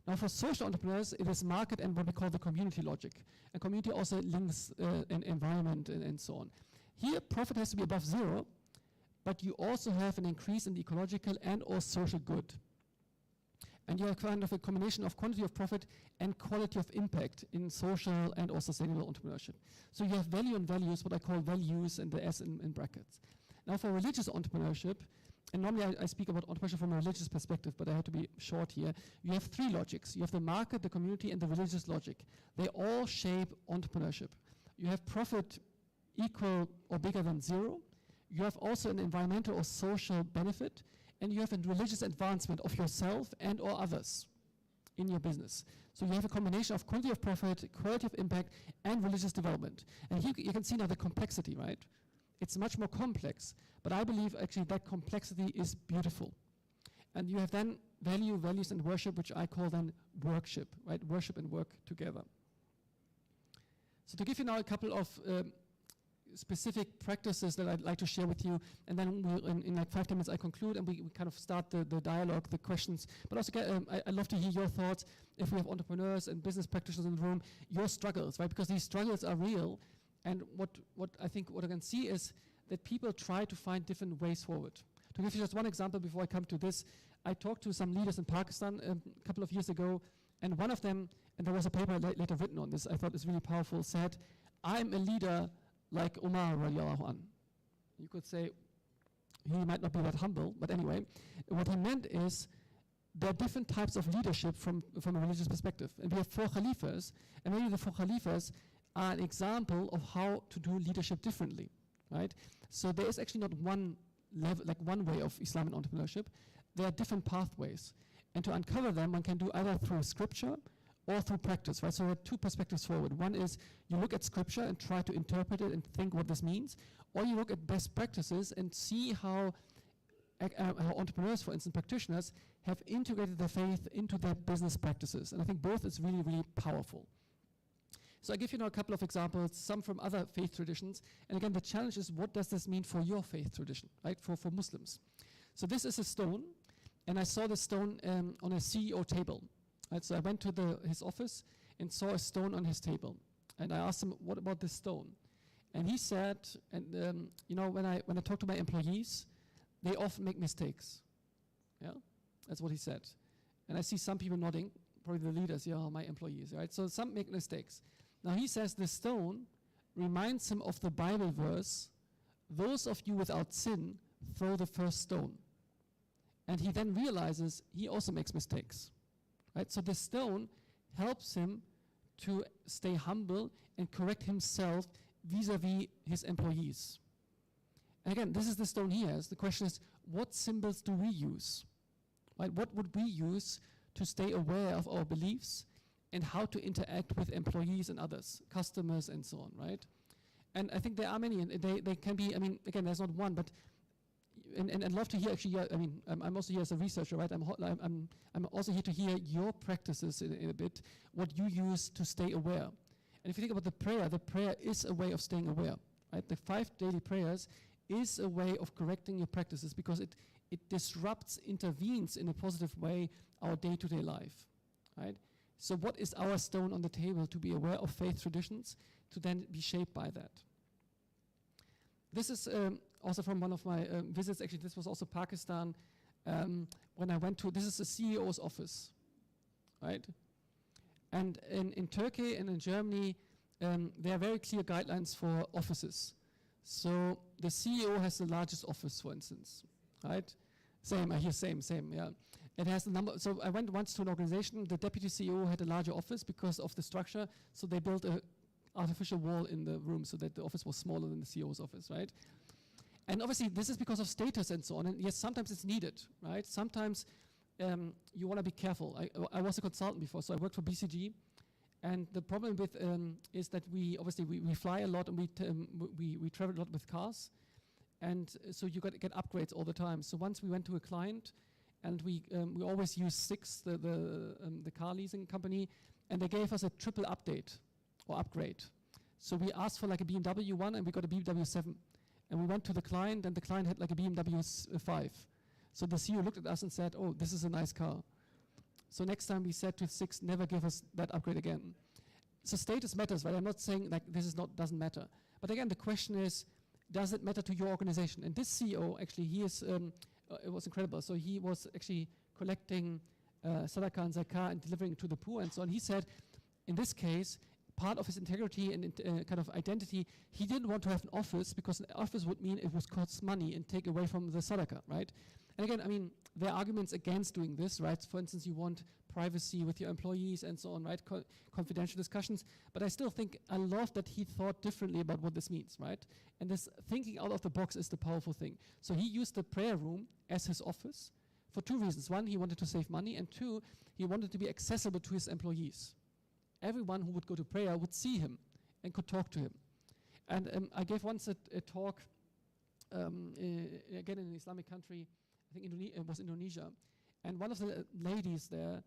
Now for social entrepreneurs, it is market and what we call the community logic. And community also links an environment and so on. Here, profit has to be above zero, but you also have an increase in the ecological and or social good. And you have kind of a combination of quantity of profit and quality of impact in social and or sustainable entrepreneurship. So you have value and values, what I call values and the S in brackets. Now for religious entrepreneurship, and normally I speak about entrepreneurship from a religious perspective, but I have to be short here. You have three logics. You have the market, the community, and the religious logic. They all shape entrepreneurship. You have profit equal or bigger than zero. You have also an environmental or social benefit, and you have a religious advancement of yourself and or others in your business. So you have a combination of quantity of profit, quality of impact, and religious development. And here you can see now the complexity, right? It's much more complex, but I believe actually that complexity is beautiful. And you have then value, values, and worship, which I call then workship, right? Worship and work together. So to give you now a couple of specific practices that I'd like to share with you, and then we'll, in like 5-10 minutes I conclude, and we kind of start the dialogue, the questions. But also I'd love to hear your thoughts, if we have entrepreneurs and business practitioners in the room, your struggles, right? Because these struggles are real, and what I can see is that people try to find different ways forward. To give you just one example before I come to this, I talked to some leaders in Pakistan a couple of years ago, and one of them, and there was a paper later written on this, I thought it's really powerful, said, I'm a leader like Umar radiallahu an. You could say he might not be that humble, but anyway, what he meant is there are different types of leadership from a religious perspective. And we have 4 Khalifas, and maybe the 4 Khalifas are an example of how to do leadership differently, right? So there is actually not one level, like one way of Islam and entrepreneurship. There are different pathways. And to uncover them, one can do either through scripture or through practice, right? So there are 2 perspectives forward. One is you look at scripture and try to interpret it and think what this means, or you look at best practices and see how entrepreneurs, for instance, practitioners, have integrated their faith into their business practices. And I think both is really, really powerful. So I give you now a couple of examples, some from other faith traditions. And again, the challenge is, what does this mean for your faith tradition, right, for Muslims? So this is a stone, and I saw the stone on a CEO table. Right, so I went to his office and saw a stone on his table. And I asked him, what about this stone? And he said, and you know, when I talk to my employees, they often make mistakes. Yeah, that's what he said. And I see some people nodding, probably the leaders, yeah, my employees, right? So some make mistakes. Now he says the stone reminds him of the Bible verse, those of you without sin, throw the first stone. And he then realizes he also makes mistakes. Right? So the stone helps him to stay humble and correct himself vis-a-vis his employees. And again, this is the stone he has. The question is, what symbols do we use? Right? What would we use to stay aware of our beliefs and how to interact with employees and others, customers and so on, right? And I think there are many, and they can be, I mean, again, there's not one, but and I'd love to hear actually, I mean, I'm also here as a researcher, right? I'm also here to hear your practices in a bit, what you use to stay aware. And if you think about the prayer is a way of staying aware, right? The 5 daily prayers is a way of correcting your practices because it disrupts, intervenes in a positive way our day-to-day life, right? So what is our stone on the table to be aware of faith traditions, to then be shaped by that? This is also from one of my visits. Actually, this was also Pakistan. When I went to, this is the CEO's office, right? And in Turkey and in Germany, there are very clear guidelines for offices. So the CEO has the largest office, for instance, right? Same, I hear same, yeah. It has the number. So I went once to an organization. The deputy CEO had a larger office because of the structure. So they built a artificial wall in the room so that the office was smaller than the CEO's office, right? And obviously this is because of status and so on. And yes, sometimes it's needed, right? Sometimes you want to be careful. I was a consultant before, so I worked for BCG. And the problem with is that we fly a lot and we travel a lot with cars. And so you got to get upgrades all the time. So once we went to a client, and we always use Six, the car leasing company, and they gave us a triple update or upgrade. So we asked for like a BMW 1 and we got a BMW 7. And we went to the client and the client had like a BMW 5. So the CEO looked at us and said, oh, this is a nice car. So next time we said to Six, never give us that upgrade again. So status matters, right? I'm not saying like this is doesn't matter. But again, the question is, does it matter to your organization? And this CEO, actually, he is, it was incredible. So he was actually collecting sadaqah and zakah and delivering to the poor and so on. He said, in this case, part of his integrity and kind of identity, he didn't want to have an office because an office would mean it would cost money and take away from the sadaqah, right? And again, I mean, there are arguments against doing this, right? For instance, you want privacy with your employees and so on, right? Confidential discussions. But I still think, I love that he thought differently about what this means, right? And this thinking out of the box is the powerful thing. So he used the prayer room as his office for two reasons. One, he wanted to save money, and two, he wanted to be accessible to his employees. Everyone who would go to prayer would see him and could talk to him. And I gave once a talk, again in an Islamic country, I think it was Indonesia, and one of the ladies there,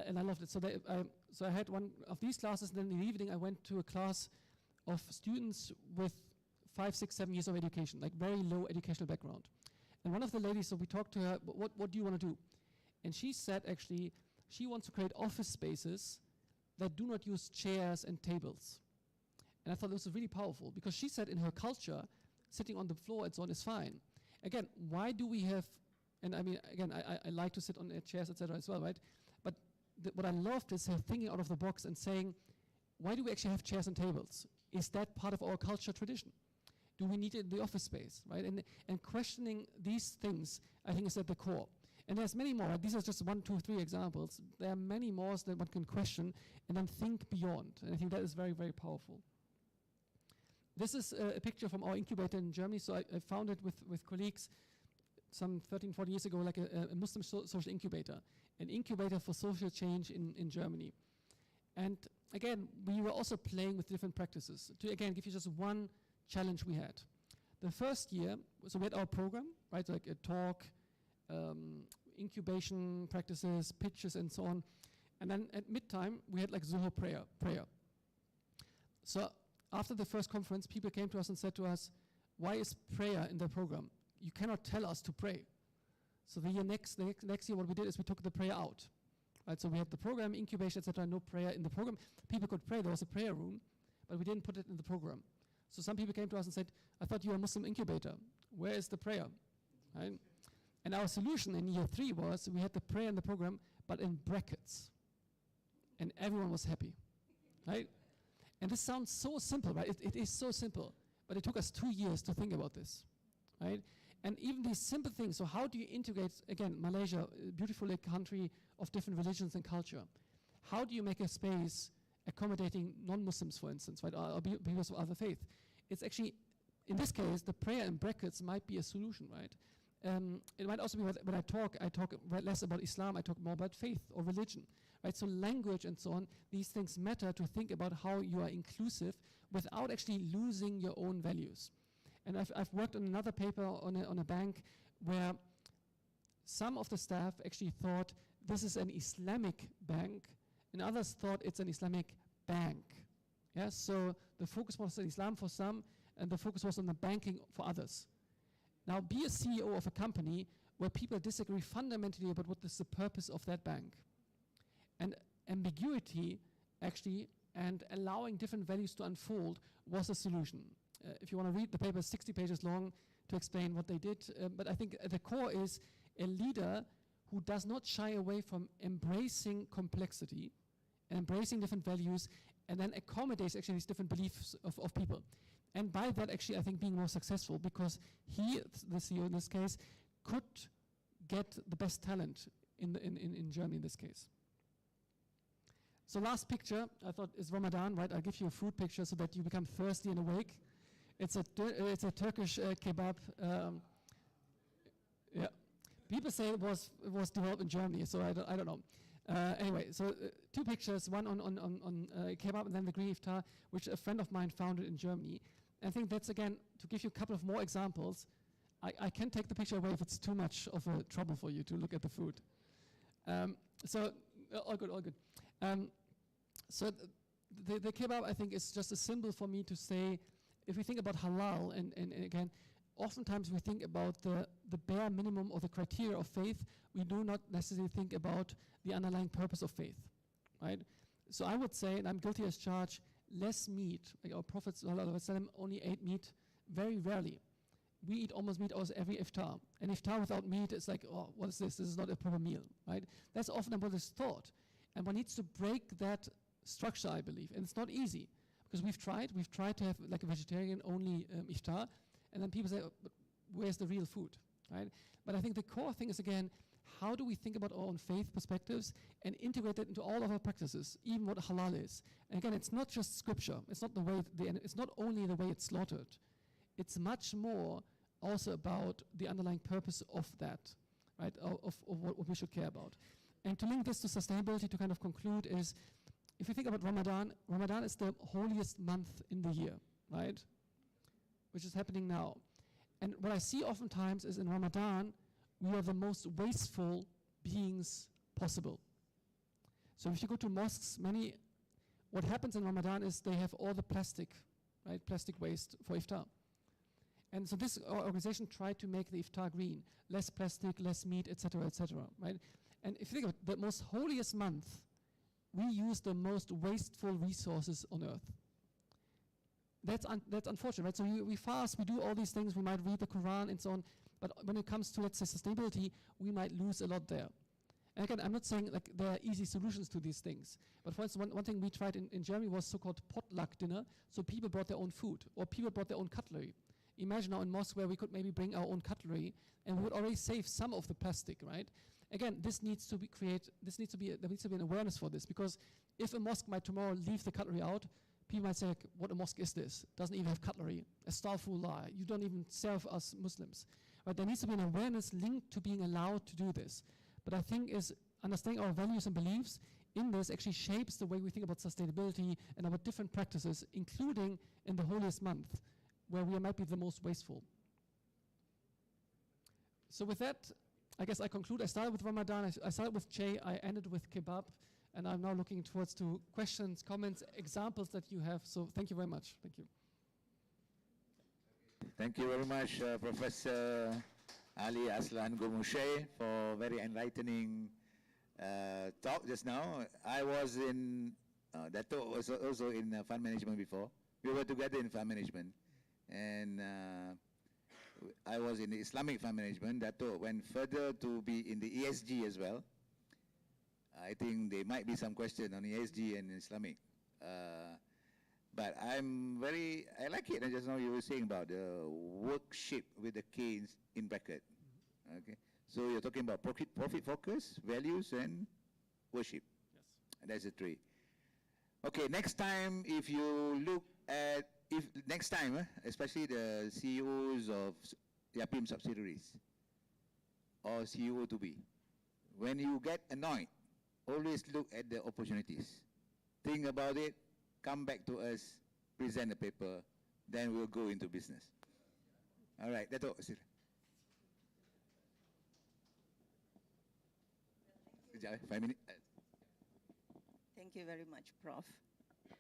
and I loved it, so I had one of these classes, and then in the evening I went to a class of students with 5, 6, 7 years of education, like very low educational background. And one of the ladies, so we talked to her, what do you want to do? And she said actually, she wants to create office spaces that do not use chairs and tables. And I thought this was really powerful because she said in her culture, sitting on the floor and so on is fine. Again, why do we have, and I mean, again, I like to sit on chairs, etc. as well, right? But what I loved is her thinking out of the box and saying, why do we actually have chairs and tables? Is that part of our culture tradition? Do we need it in the office space, right? And questioning these things, I think, is at the core. And there's many more. These are just 1, 2, 3 examples. There are many more that one can question and then think beyond. And I think that is very, very powerful. This is a picture from our incubator in Germany. So I found it with colleagues some 13, 14 years ago, like a Muslim social incubator, an incubator for social change in Germany. And again, we were also playing with different practices. To again give you just one challenge we had. The first year, so we had our program, right, like a talk, incubation practices, pitches, and so on. And then at midtime, we had like Zuhur prayer. So after the first conference, people came to us and said to us, why is prayer in the program? You cannot tell us to pray. So the next year, what we did is we took the prayer out. Right, so we had the program, incubation, etc., no prayer in the program. People could pray, there was a prayer room, but we didn't put it in the program. So some people came to us and said, I thought you were a Muslim incubator. Where is the prayer? Right? And our solution in year 3 was we had the prayer in the program, but in brackets. And everyone was happy, right? And this sounds so simple, right? It is so simple, but it took us 2 years to think about this, right? And even these simple things, so how do you integrate, again, Malaysia, a beautiful country of different religions and culture. How do you make a space accommodating non-Muslims, for instance, right, or people of other faith? It's actually, in this case, the prayer in brackets might be a solution, right? It might also be when I talk less about Islam, I talk more about faith or religion, right? So language and so on, these things matter to think about how you are inclusive without actually losing your own values. And I've worked on another paper on a bank where some of the staff actually thought this is an Islamic bank, and others thought it's an Islamic bank. Yeah, so the focus was on Islam for some, and the focus was on the banking for others. Now, be a CEO of a company where people disagree fundamentally about what is the purpose of that bank. And ambiguity, actually, and allowing different values to unfold was a solution. If you want to read the paper, 60 pages long to explain what they did. But I think at the core is a leader who does not shy away from embracing complexity and embracing different values and then accommodates actually these different beliefs of people. And by that, actually, I think being more successful because he, the CEO in this case, could get the best talent in Germany in this case. So last picture, I thought, is Ramadan, right? I'll give you a food picture so that you become thirsty and awake. It's a Turkish kebab. Yeah, people say it was developed in Germany, so I don't know. Anyway, so two pictures, one on kebab and then the green iftar, which a friend of mine founded in Germany. And I think that's, again, to give you a couple of more examples. I can take the picture away if it's too much of a trouble for you to look at the food. All good. So the kebab, I think, is just a symbol for me to say, if we think about halal, and again, oftentimes we think about the bare minimum or the criteria of faith, we do not necessarily think about the underlying purpose of faith, right? So I would say, and I'm guilty as charged, less meat. Like our Prophet ﷺ only ate meat very rarely. We eat almost meat almost every iftar. And iftar without meat is like, oh, what is this? This is not a proper meal, right? That's often what is thought. And one needs to break that structure, I believe. And it's not easy, because we've tried to have like a vegetarian-only iftar, and then people say, oh, but where's the real food, right? But I think the core thing is, again, how do we think about our own faith perspectives and integrate that into all of our practices, even what halal is? And again, it's not just scripture. It's not the way. It's not only the way it's slaughtered. It's much more also about the underlying purpose of that, right? Of what we should care about. And to link this to sustainability, to kind of conclude, is if you think about Ramadan, Ramadan is the holiest month in the year, right? Which is happening now. And what I see oftentimes is in Ramadan, we are the most wasteful beings possible. So if you go to mosques, what happens in Ramadan is they have all the plastic, right? Plastic waste for iftar. And so this organization tried to make the iftar green, less plastic, less meat, etc., right? And if you think of it, the most holiest month, we use the most wasteful resources on earth. That's unfortunate, right? So we fast, we do all these things, we might read the Quran and so on, but when it comes to, let's say, sustainability, we might lose a lot there. And again, I'm not saying like there are easy solutions to these things, but for instance, one thing we tried in Germany was so-called potluck dinner, so people brought their own food, or people brought their own cutlery. Imagine now in mosque where we could maybe bring our own cutlery, and we would already save some of the plastic, right? Again, there needs to be an awareness for this, because if a mosque might tomorrow leave the cutlery out, people might say, like, what a mosque is this? Doesn't even have cutlery. Astaghfirullah, you don't even serve us Muslims. But there needs to be an awareness linked to being allowed to do this. But I think is understanding our values and beliefs in this actually shapes the way we think about sustainability and about different practices, including in the holiest month, where we might be the most wasteful. So with that, I guess I conclude. I started with Ramadan, I started with Che, I ended with kebab, and I'm now looking towards to questions, comments, examples that you have. So thank you very much. Thank you. Thank you very much, Professor Ali Aslan Gümüşay, for very enlightening talk just now. I was in, Dato was also in fund management before. We were together in fund management. And I was in the Islamic fund management. Dato went further to be in the ESG as well. I think there might be some question on ESG and Islamic. But I like it. And just now you were saying about the workship with the K in bracket. Okay. So you're talking about profit focus, values, and worship. Yes. And that's the three. Okay, next time, if you look at, especially the CEOs of Yapim subsidiaries or CEO to be, when you get annoyed, always look at the opportunities. Think about it, come back to us, present the paper, then we'll go into business. All right, that's all. Sekejap, 5 minutes. Thank you very much, Prof. It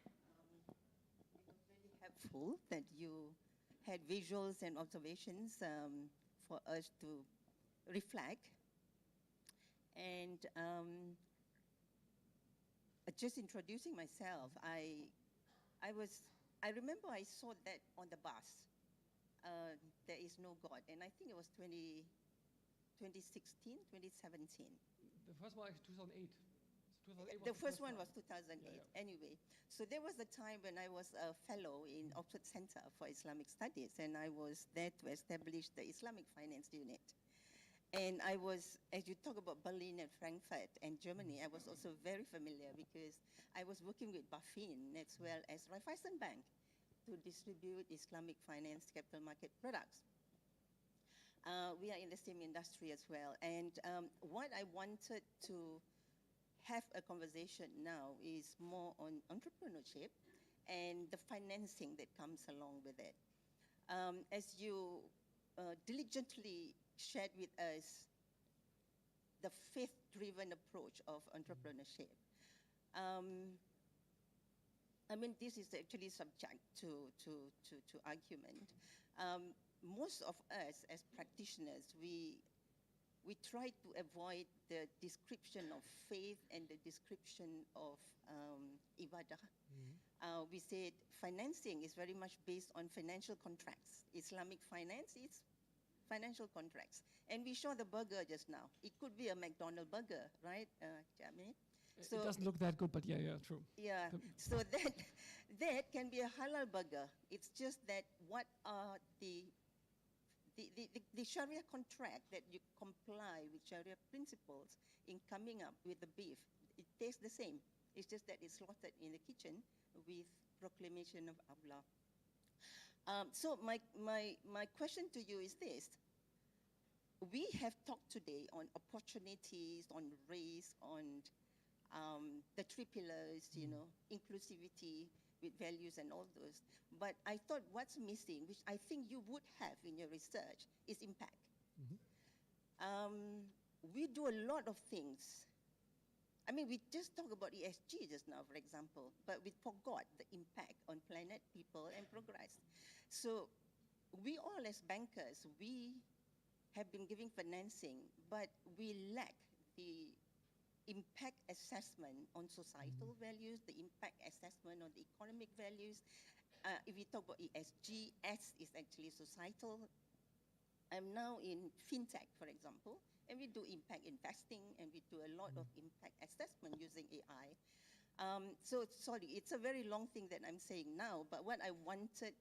was very helpful that you had visuals and observations for us to reflect. And just introducing myself, I remember I saw that on the bus. There is no God, and I think it was 2016, 2017. The first one, 2008. The first one was 2008. Yeah. Anyway, so there was the time when I was a fellow in Oxford Center for Islamic Studies, and I was there to establish the Islamic Finance Unit. And I was, as you talk about Berlin and Frankfurt and Germany, I was also very familiar because I was working with BaFin as well as Raiffeisen Bank to distribute Islamic finance capital market products. We are in the same industry as well. And what I wanted to have a conversation now is more on entrepreneurship and the financing that comes along with it. As you diligently shared with us the faith-driven approach of entrepreneurship, I mean, this is actually subject to argument. Most of us as practitioners, we try to avoid the description of faith and the description of ibadah. We said financing is very much based on financial contracts. Islamic finance is financial contracts. And we saw the burger just now. It could be a McDonald's burger, right, Jamie? So it doesn't look that good, but yeah, true. Yeah, so that can be a halal burger. It's just that what are the Sharia contract that you comply with Sharia principles in coming up with the beef, it tastes the same. It's just that it's slaughtered in the kitchen with proclamation of Allah. So my question to you is this. We have talked today on opportunities, on race, on the three pillars, you know, inclusivity with values and all those. But I thought what's missing, which I think you would have in your research, is impact. We do a lot of things. I mean, we just talked about ESG just now, for example, but we forgot the impact on planet, people, and progress. So we all as bankers, we have been giving financing, but we lack the impact assessment on societal values, the impact assessment on the economic values. If we talk about ESG, S is actually societal. I'm now in fintech, for example, and we do impact investing, and we do a lot of impact assessment using AI. So sorry, it's a very long thing that I'm saying now, but what I wanted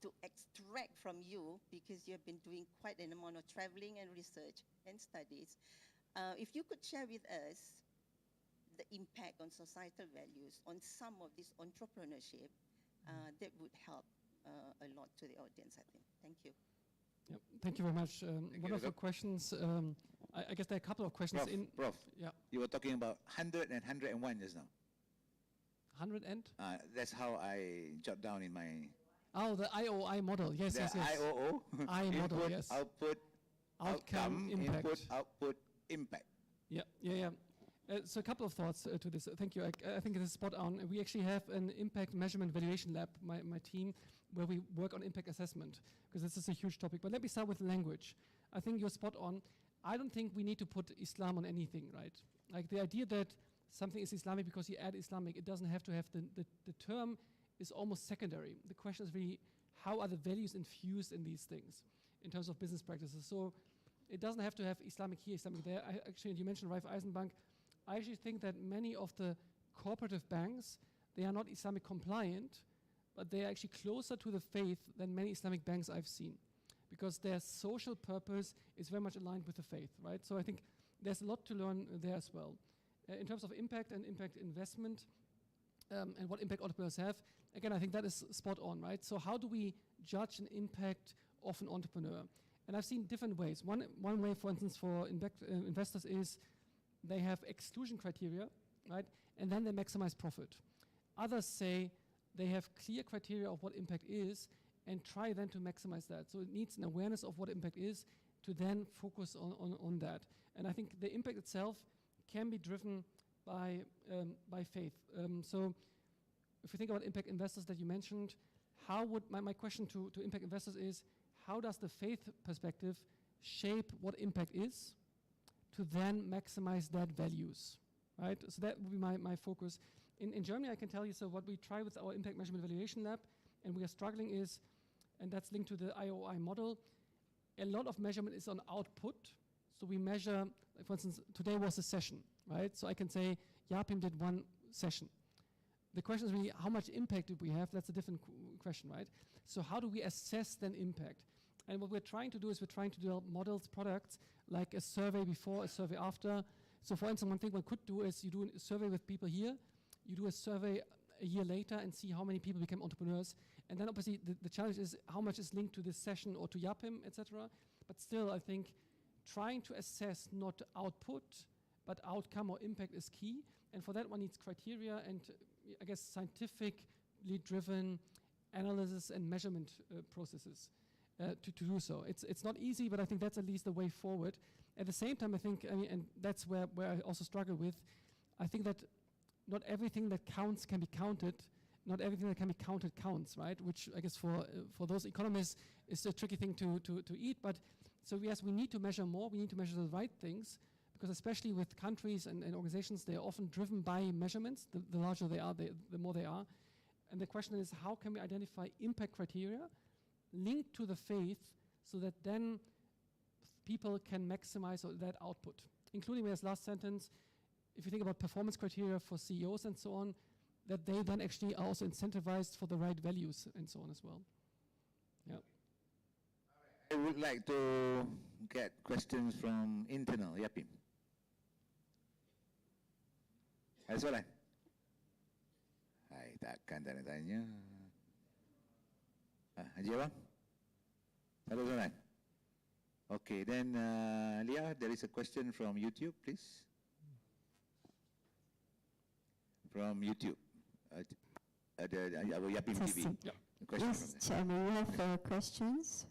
to extract from you, because you have been doing quite an amount of traveling and research and studies, if you could share with us the impact on societal values on some of this entrepreneurship, that would help a lot to the audience, I think. Thank you. Yep. Thank you very much. Wonderful questions. I guess there are a couple of questions. Prof, yeah. You were talking about 100 and 101 just now. 100 and? That's how I jot down in my... Oh, the IOI model. Yes, the yes. IOO. I model, input, yes. Output, Outcome, impact. Input, output, impact. Yeah. So a couple of thoughts to this. Thank you. I think it is spot on. We actually have an impact measurement valuation lab, my team, where we work on impact assessment, because this is a huge topic. But let me start with language. I think you're spot on. I don't think we need to put Islam on anything, right? Like the idea that something is Islamic because you add Islamic, it doesn't have to have the term is almost secondary. The question is really, how are the values infused in these things in terms of business practices? So it doesn't have to have Islamic here, Islamic there. Actually, you mentioned Raiffeisen Bank. I actually think that many of the cooperative banks, they are not Islamic compliant, but they are actually closer to the faith than many Islamic banks I've seen, because their social purpose is very much aligned with the faith, right? So I think there's a lot to learn there as well. In terms of impact and impact investment, and what impact entrepreneurs have, again, I think that is spot on, right? So how do we judge an impact of an entrepreneur? And I've seen different ways. One way, for instance, for investors is they have exclusion criteria, right? And then they maximize profit. Others say they have clear criteria of what impact is and try then to maximize that. So it needs an awareness of what impact is to then focus on that. And I think the impact itself can be driven by faith. So if you think about impact investors that you mentioned, how would, my question to impact investors is, how does the faith perspective shape what impact is to then maximize that values, right? So that would be my focus. In Germany, I can tell you, so what we try with our impact measurement evaluation lab, and we are struggling is, and that's linked to the IOI model, a lot of measurement is on output. So we measure, like for instance, today was a session, right? So I can say, Yapim did one session. The question is really, how much impact did we have? That's a different question, right? So how do we assess then impact? And what we're trying to do is we're trying to develop models, products, like a survey before, a survey after. So for instance, one thing one could do is you do a survey with people here, you do a survey a year later and see how many people became entrepreneurs. And then obviously the challenge is how much is linked to this session or to YAPIM, etc. But still, I think trying to assess not output, but outcome or impact is key. And for that one needs criteria and I guess scientifically driven analysis and measurement processes to do so. It's not easy, but I think that's at least the way forward. At the same time, I think, and that's where I also struggle with, I think that not everything that counts can be counted. Not everything that can be counted counts, right? Which I guess for those economists is a tricky thing to eat. But so yes, we need to measure more. We need to measure the right things, because especially with countries and organizations, they are often driven by measurements. The larger they are, the more they are. And the question is, how can we identify impact criteria linked to the faith so that then people can maximize that output, including as last sentence, if you think about performance criteria for CEOs and so on, that they then actually are also incentivized for the right values and so on as well. Yeah. I would like to get questions from internal YAPIM. Aslan. Hai, takkan tak nak tanya. Haji Abang? Satu soalan. Okay, then Leah, there is a question from YouTube, please. From YouTube, our YAPIM TV. Yep. Yes, Chairman, we have questions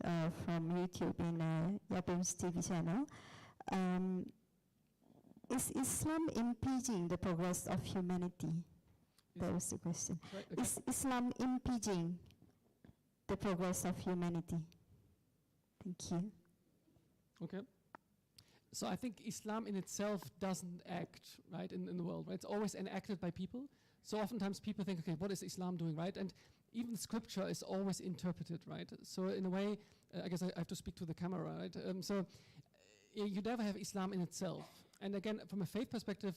from YouTube in YAPIM's TV channel. Is Islam impeding the progress of humanity? That was the question. Right, okay. Is Islam impeding the progress of humanity? Thank you. Okay. So I think Islam in itself doesn't act, right, in the world, right? It's always enacted by people. So oftentimes people think, okay, what is Islam doing, right? And even scripture is always interpreted, right? So in a way, I guess I have to speak to the camera, right? You never have Islam in itself. And again, from a faith perspective,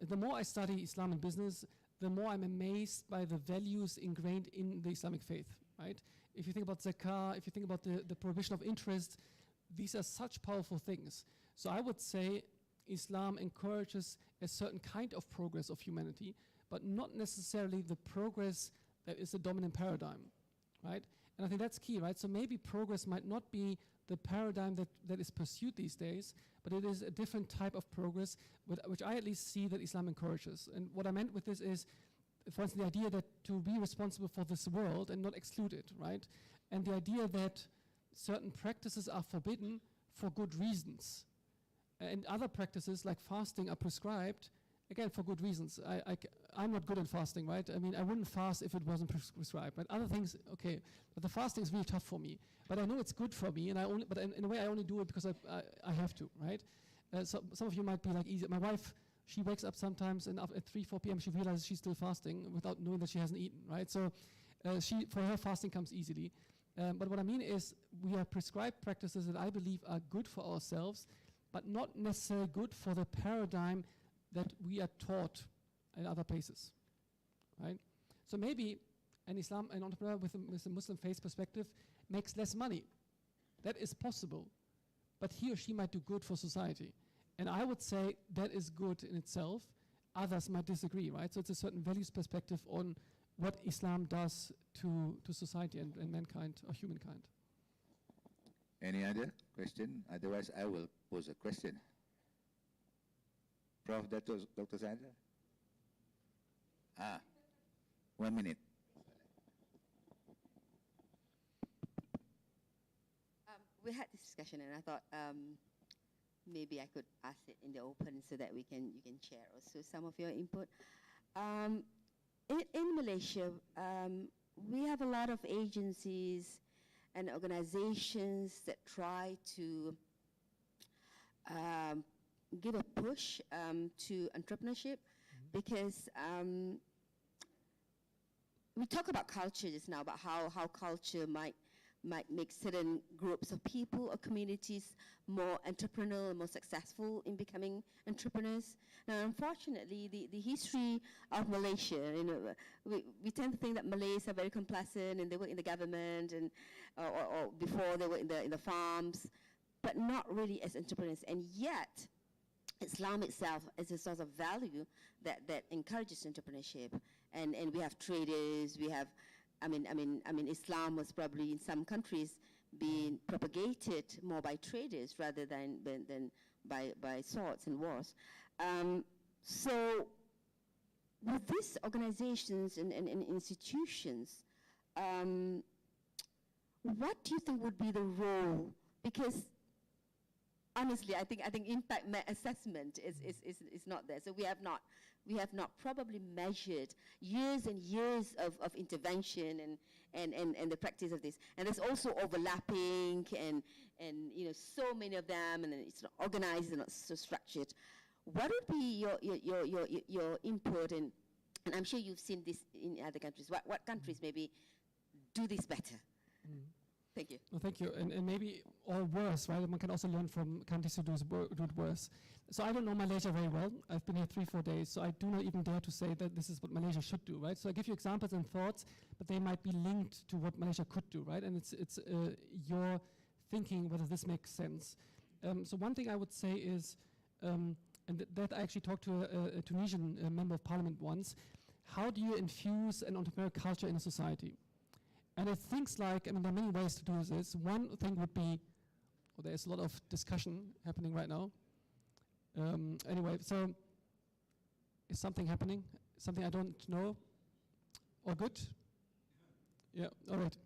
the more I study Islam and business, the more I'm amazed by the values ingrained in the Islamic faith, right? If you think about zakah, if you think about the prohibition of interest, these are such powerful things. So I would say Islam encourages a certain kind of progress of humanity, but not necessarily the progress that is the dominant paradigm, right? And I think that's key, right? So maybe progress might not be the paradigm that is pursued these days, but it is a different type of progress, which I at least see that Islam encourages. And what I meant with this is, for instance, the idea that to be responsible for this world and not exclude it, right? And the idea that certain practices are forbidden for good reasons. And other practices like fasting are prescribed, again, for good reasons. I'm not good at fasting, right? I mean, I wouldn't fast if it wasn't prescribed. But other things, okay. But the fasting is really tough for me. But I know it's good for me, and but in a way I only do it because I have to, right? So some of you might be like, easy. My wife, she wakes up sometimes, and at 3, 4 p.m. she realizes she's still fasting without knowing that she hasn't eaten, right? So for her, fasting comes easily. But what I mean is we have prescribed practices that I believe are good for ourselves, but not necessarily good for the paradigm that we are taught in other places, right? So maybe an entrepreneur with a Muslim faith perspective makes less money. That is possible, but he or she might do good for society. And I would say that is good in itself. Others might disagree, right? So it's a certain values perspective on what Islam does to society and mankind or humankind. Any other question? Otherwise, I will pose a question. Prof. Dr. Sandra? 1 minute. We had this discussion, and I thought maybe I could ask it in the open so that you can share also some of your input. In Malaysia, we have a lot of agencies and organizations that try to give a push to entrepreneurship, because we talk about culture just now, about how culture might might make certain groups of people or communities more entrepreneurial, more successful in becoming entrepreneurs. Now, unfortunately, the history of Malaysia, we tend to think that Malays are very complacent and they work in the government and or before they work in the farms, but not really as entrepreneurs. And yet, Islam itself is a source of value that encourages entrepreneurship. And we have traders, we have, I mean, Islam was probably in some countries being propagated more by traders rather than by swords and wars. So with these organizations and institutions, what do you think would be the role? Because honestly, I think impact assessment is not there. So we have not probably measured years and years of intervention and the practice of this. And there's also overlapping and so many of them, and then it's not organized and not so structured. What would be your input, and I'm sure you've seen this in other countries. What countries maybe do this better? Thank you. Well, thank you. And maybe or worse, right? One can also learn from countries who do it worse. So I don't know Malaysia very well. I've been here 3-4 days, so I do not even dare to say that this is what Malaysia should do, right? So I give you examples and thoughts, but they might be linked to what Malaysia could do, right? And it's your thinking whether this makes sense. So one thing I would say is, and that I actually talked to a Tunisian member of parliament once, how do you infuse an entrepreneurial culture in a society? And it things like, there are many ways to do this. One thing would be, there's a lot of discussion happening right now. Anyway, so is something happening? Something I don't know? Or good? Yeah, all right.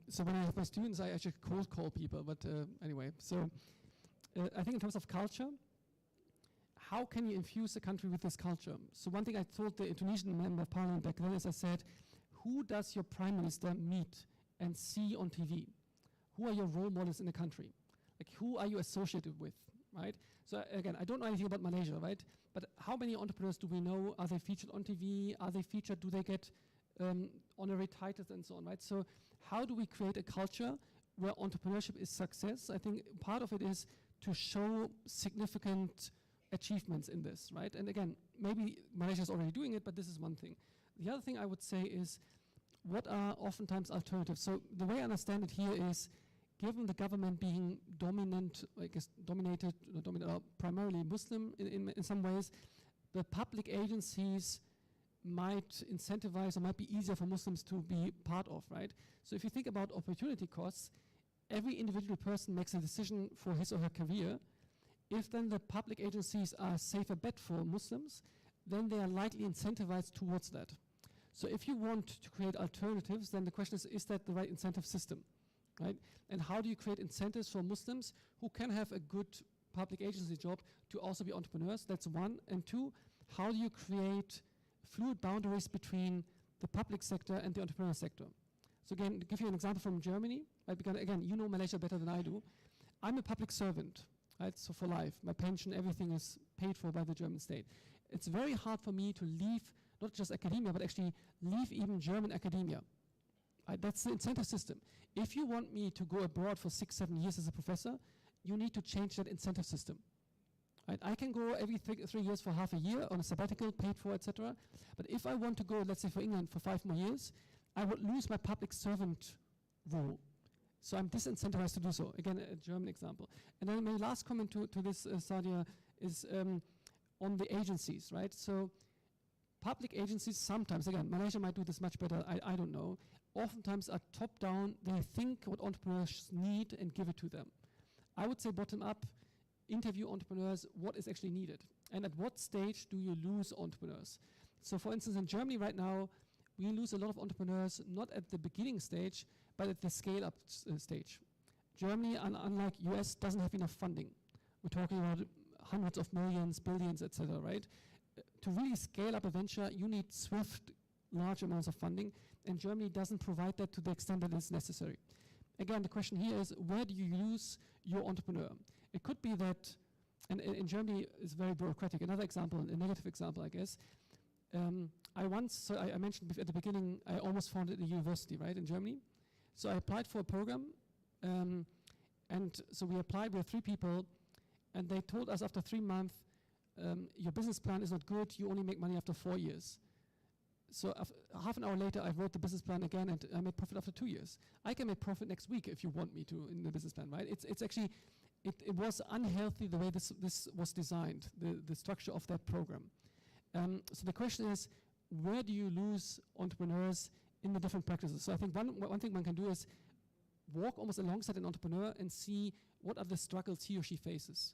So when I have my students, I actually cold call people, but anyway. So I think in terms of culture, how can you infuse a country with this culture? So one thing I told the Tunisian member of parliament back then is I said, who does your prime minister meet and see on TV? Who are your role models in the country? Like, who are you associated with, right? So again, I don't know anything about Malaysia, right? But how many entrepreneurs do we know? Are they featured on TV? Are they featured? Do they get honorary titles and so on, right? So how do we create a culture where entrepreneurship is success? I think part of it is to show significant achievements in this, right? And again, maybe Malaysia is already doing it, but this is one thing. The other thing I would say is, what are oftentimes alternatives? So the way I understand it here is, given the government being dominated primarily Muslim in some ways, the public agencies might incentivize or might be easier for Muslims to be part of, right? So if you think about opportunity costs, every individual person makes a decision for his or her career. If then the public agencies are a safer bet for Muslims, then they are likely incentivized towards that. So if you want to create alternatives, then the question is that the right incentive system, right? And how do you create incentives for Muslims who can have a good public agency job to also be entrepreneurs? That's one. And two, how do you create fluid boundaries between the public sector and the entrepreneurial sector? So again, to give you an example from Germany, right? Because again, you know Malaysia better than I do. I'm a public servant, right? So for life, my pension, everything is paid for by the German state. It's very hard for me to leave not just academia, but actually leave even German academia. That's the incentive system. If you want me to go abroad for 6-7 years as a professor, you need to change that incentive system. Right? I can go every 3 years for half a year on a sabbatical, paid for, etc. But if I want to go, let's say for England for 5 more years, I would lose my public servant role. So I'm disincentivized to do so. Again, a German example. And then my last comment to this, Sadia, is on the agencies, right? So public agencies sometimes, again, Malaysia might do this much better, I don't know, oftentimes are top-down. They think what entrepreneurs need and give it to them. I would say bottom-up, interview entrepreneurs, what is actually needed, and at what stage do you lose entrepreneurs? So for instance, in Germany right now, we lose a lot of entrepreneurs, not at the beginning stage, but at the scale-up stage. Germany, unlike US, doesn't have enough funding. We're talking about hundreds of millions, billions, etc., right? To really scale up a venture, you need swift, large amounts of funding, and Germany doesn't provide that to the extent that is necessary. Again, the question here is, where do you use your entrepreneur? It could be that, and in Germany it's very bureaucratic. Another example, a negative example, I guess. I mentioned at the beginning, I almost founded a university, right, in Germany. So I applied for a program, and so we applied with 3 people, and they told us after 3 months, your business plan is not good, you only make money after 4 years. So half an hour later, I wrote the business plan again, and I made profit after 2 years. I can make profit next week if you want me to in the business plan, right? It's actually, it was unhealthy the way this was designed, the structure of that program. So the question is, where do you lose entrepreneurs in the different practices? So I think one thing one can do is walk almost alongside an entrepreneur and see what are the struggles he or she faces.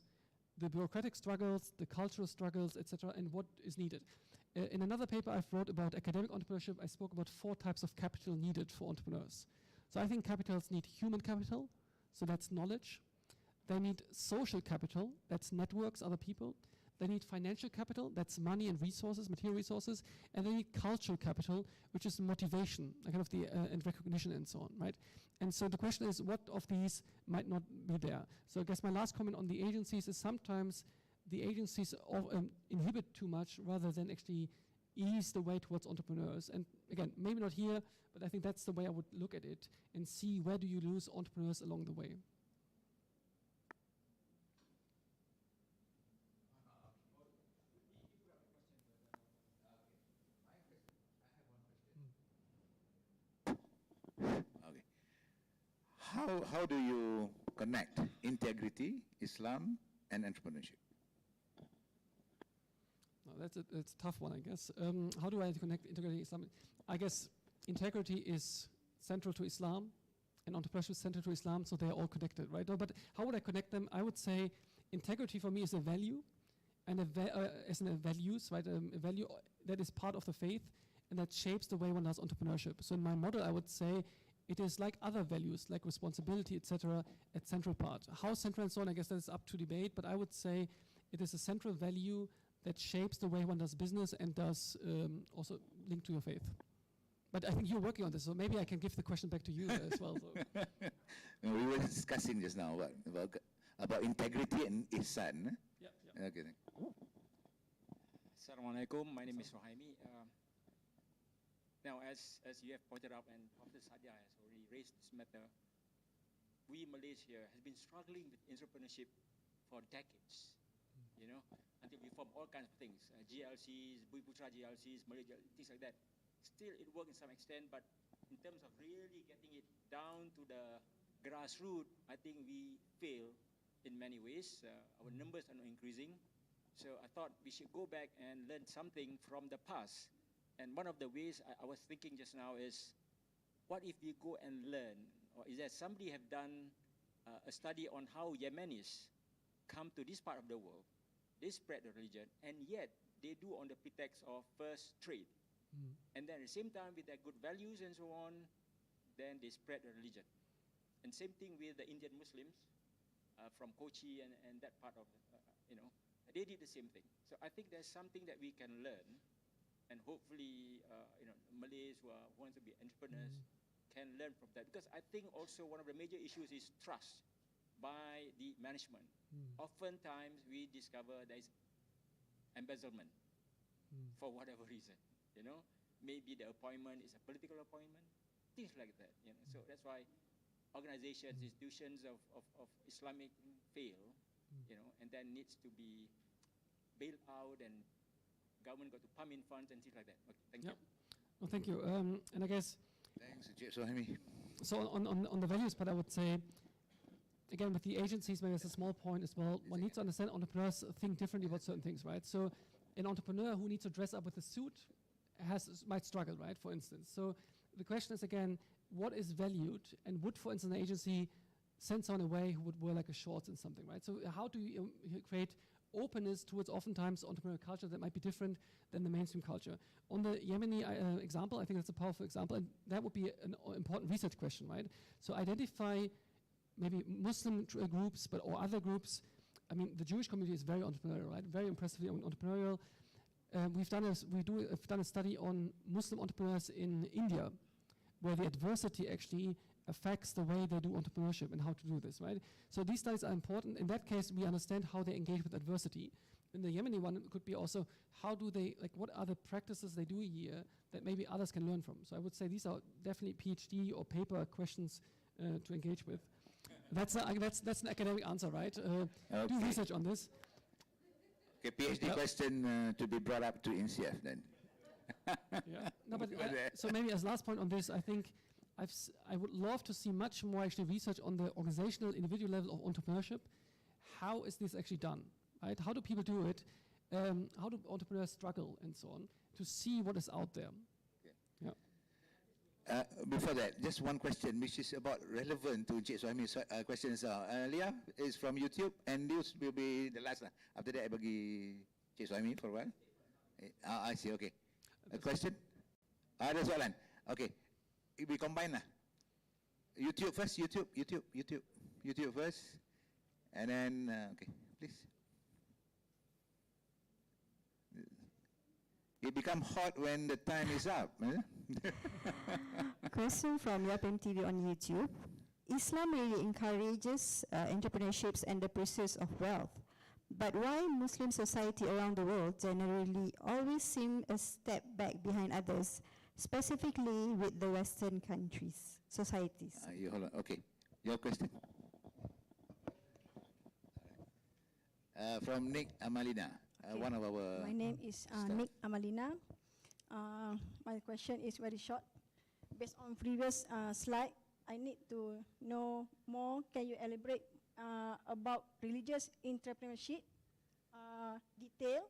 The bureaucratic struggles, the cultural struggles, etc., and what is needed. In another paper I've wrote about academic entrepreneurship, I spoke about 4 types of capital needed for entrepreneurs. So I think capitals need human capital, so that's knowledge. They need social capital, that's networks, other people. They need financial capital, that's money and resources, material resources. And they need cultural capital, which is motivation, kind of and recognition and so on, right? And so the question is, what of these might not be there? So I guess my last comment on the agencies is sometimes the agencies inhibit too much rather than actually ease the way towards entrepreneurs. And again, maybe not here, but I think that's the way I would look at it and see where do you lose entrepreneurs along the way. How do you connect integrity, Islam, and entrepreneurship? That's a tough one, I guess. How do I connect integrity and Islam? I guess integrity is central to Islam, and entrepreneurship is central to Islam, so they're all connected, right? No, but how would I connect them? I would say integrity for me is a value, and values, right? A value that is part of the faith, and that shapes the way one does entrepreneurship. So in my model, I would say it is like other values, like responsibility, etc., a central part. How central and so on, I guess that is up to debate, but I would say it is a central value that shapes the way one does business and does also link to your faith. But I think you're working on this, so maybe I can give the question back to you as well. So. We were discussing just now about integrity and ihsan. Yeah. Okay. Assalamualaikum, my name is Rohaimi. Now, as you have pointed out, and Prof. Sadia has already raised this matter, we Malaysia has been struggling with entrepreneurship for decades, you know, until we form all kinds of things, GLCs, Bui Putra GLCs, Malaysia, things like that. Still, it works in some extent, but in terms of really getting it down to the grassroots, I think we fail in many ways. Our numbers are not increasing. So I thought we should go back and learn something from the past. And one of the ways I was thinking just now is, what if we go and learn, or is there somebody have done a study on how Yemenis come to this part of the world, they spread the religion, and yet they do on the pretext of first trade. And then at the same time, with their good values and so on, then they spread the religion. And same thing with the Indian Muslims from Kochi and that part of, they did the same thing. So I think there's something that we can learn, and hopefully, Malays who want to be entrepreneurs can learn from that. Because I think also one of the major issues is trust by the management. Oftentimes, we discover there is embezzlement for whatever reason. Maybe the appointment is a political appointment, things like that. So that's why organizations, institutions of Islamic fail, and then needs to be bailed out, and government got to pump in funds and things like that. Okay, thank you. Well, thank you. And I guess. Thanks, Sohami. So on the values part, I would say, again, with the agencies, maybe it's a small point as well. One needs to understand entrepreneurs think differently about certain things, right? So an entrepreneur who needs to dress up with a suit might struggle, right? For instance. So the question is again, what is valued, and would, for instance, an agency send someone away who would wear like a shorts and something, right? So how do you create openness towards oftentimes entrepreneurial culture that might be different than the mainstream culture? On the Yemeni example, I think that's a powerful example, and that would be an important research question, right? So identify maybe Muslim groups, or other groups. I mean, the Jewish community is very entrepreneurial, right? Very impressively entrepreneurial. We've done a study on Muslim entrepreneurs in India, where the adversity actually affects the way they do entrepreneurship and how to do this, right? So these studies are important. In that case, we understand how they engage with adversity. in the Yemeni one, it could be also how do they, like, what are the practices they do here that maybe others can learn from? So I would say these are definitely PhD or paper questions to engage with. That's an academic answer, right? Do Okay. research on this. Okay, PhD question to be brought up to INCF then. Yeah. No, but so maybe as last point on this, I think I would love to see much more actually research on the organizational, individual level of entrepreneurship. How is this actually done, right? How do people do it? How do entrepreneurs struggle and so on, to see what is out there? Before that, just one question, which is about relevant to Encik Suhaimi's questions. Leah is from YouTube, and this will be the last. After that, I bagi Encik Suhaimi for a while. I see, okay. A question? Ada soalan? Okay. We combine lah. YouTube first, YouTube first. And then, okay, please. It become hot when the time is up. Question from Yapim TV on YouTube. Islam really encourages entrepreneurships and the pursuit of wealth. But why Muslim society around the world generally always seem a step back behind others, specifically with the Western countries, societies? You hold on. Okay. Your question? From Nick Amalina, one of our... My name is Nick Amalina. My question is very short. Based on previous slide, I need to know more. Can you elaborate about religious entrepreneurship detail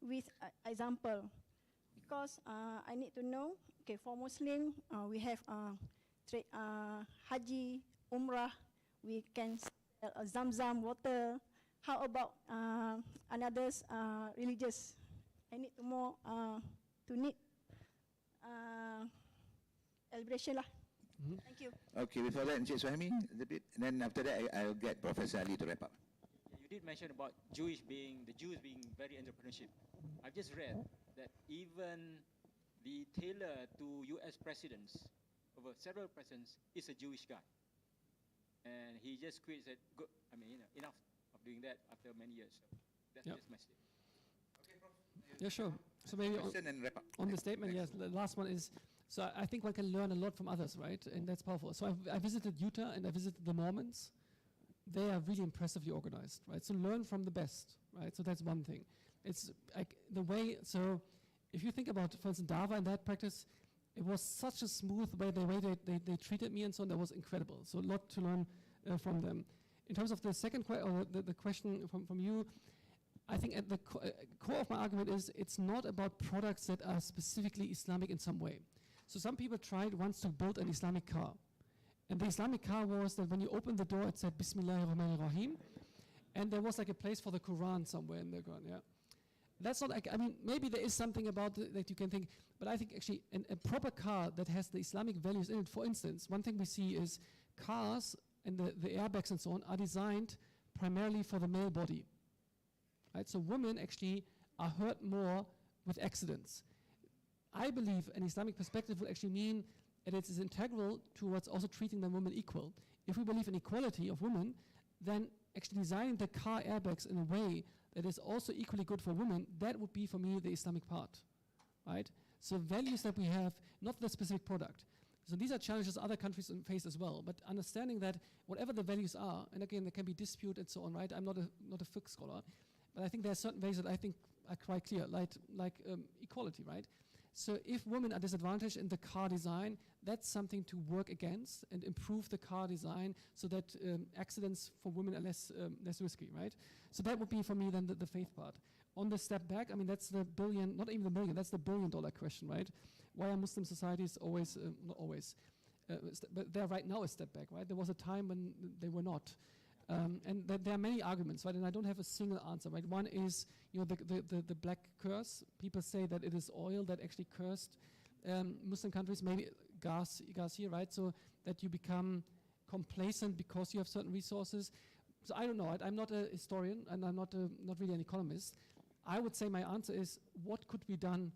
with example? Because I need to know, okay, for Muslim, we have Haji, Umrah, we can sell Zamzam water. How about another religious? I need to more to need elaboration lah. Thank you. Okay, before that, Encik Suhaimi, a bit, and then after that, I'll get Professor Ali to wrap up. You did mention about the Jews being very entrepreneurship. I've just read that even the tailor to U.S. presidents, over several presidents, is a Jewish guy, and he just quit. Said, "Good, I mean, enough of doing that after many years." So that's just my statement. Okay, Prof. Yeah, sure. So maybe And wrap up. on the statement, yes, the last one is, so I think one can learn a lot from others, right? And that's powerful. So I visited Utah and I visited the Mormons. They are really impressively organized, right? So learn from the best, right? So that's one thing. It's like the way, so if you think about, for instance, Dava and that practice, it was such a smooth way, the way they treated me and so on, that was incredible. So a lot to learn from them. In terms of the second or the question from you, I think at the core of my argument is it's not about products that are specifically Islamic in some way. So some people tried once to build an Islamic car. And the Islamic car was that when you open the door, it said Bismillahirrahmanirrahim. And there was like a place for the Quran somewhere in the Quran, yeah. That's not, I mean, maybe there is something about that you can think, but I think actually a proper car that has the Islamic values in it, for instance, one thing we see is cars and the airbags and so on are designed primarily for the male body. Right? So women actually are hurt more with accidents. I believe an Islamic perspective would actually mean that it is integral towards also treating the women equal. If we believe in equality of women, then actually designing the car airbags in a way that is also equally good for women, that would be for me the Islamic part, right? So values that we have, not the specific product. So these are challenges other countries face as well, but understanding that whatever the values are, and again, there can be dispute and so on, right? I'm not a fiqh scholar, but I think there are certain ways that I think are quite clear, like equality, right? So if women are disadvantaged in the car design, that's something to work against and improve the car design so that accidents for women are less risky, right? So that would be for me then the faith part. On the step back, I mean, that's the billion, not even the million, that's the billion-dollar question, right? Why are Muslim societies always, not always, but they're right now a step back, right? There was a time when they were not. And there are many arguments, right? And I don't have a single answer, right? One is, you know, the black curse. People say that it is oil that actually cursed Muslim countries, maybe gas here, right? So that you become complacent because you have certain resources. So I don't know. I'm not a historian, and I'm not really an economist. I would say my answer is, what could be done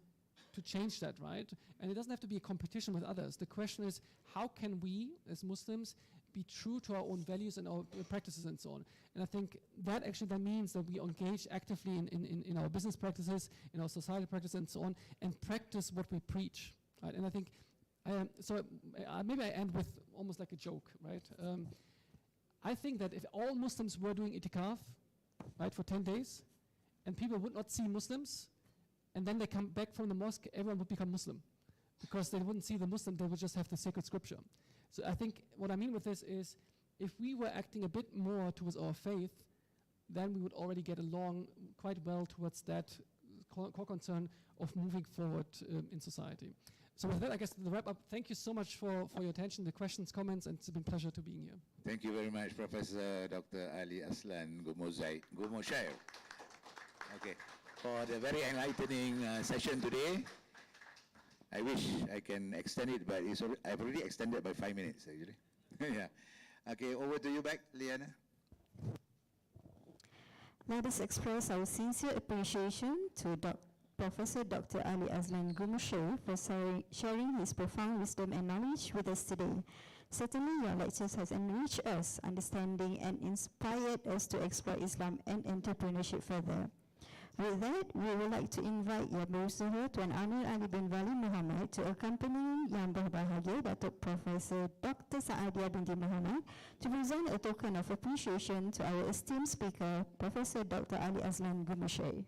to change that, right? And it doesn't have to be a competition with others. The question is, how can we, as Muslims, be true to our own values and our practices and so on. And I think that actually that means that we engage actively in our business practices, in our societal practice and so on, and practice what we preach, right? And I think, maybe I end with almost like a joke, right? I think that if all Muslims were doing itikaf, right, for 10 days, and people would not see Muslims, and then they come back from the mosque, everyone would become Muslim. Because they wouldn't see the Muslim, they would just have the sacred scripture. So I think what I mean with this is, if we were acting a bit more towards our faith, then we would already get along quite well towards that core concern of moving forward in society. So with that, I guess the wrap up, thank you so much for your attention, the questions, comments, and it's been a pleasure to being here. Thank you very much, Professor Dr. Ali Aslan Gümüşay. Okay, for the very enlightening session today. I wish I can extend it, but I've already extended by 5 minutes, actually. Yeah. Okay, over to you back, Liana. Let us express our sincere appreciation to Professor Dr. Ali Aslan Gümüşay for sharing his profound wisdom and knowledge with us today. Certainly, your lectures has enriched us, understanding and inspired us to explore Islam and entrepreneurship further. With that, we would like to invite Yang Berusaha Tuan Amir Ali bin Wali Muhammad to accompany Yang Berbahagia Datuk Professor Dr. Saadia binti Muhammad to present a token of appreciation to our esteemed speaker, Professor Dr. Ali Aslan Gümüşay.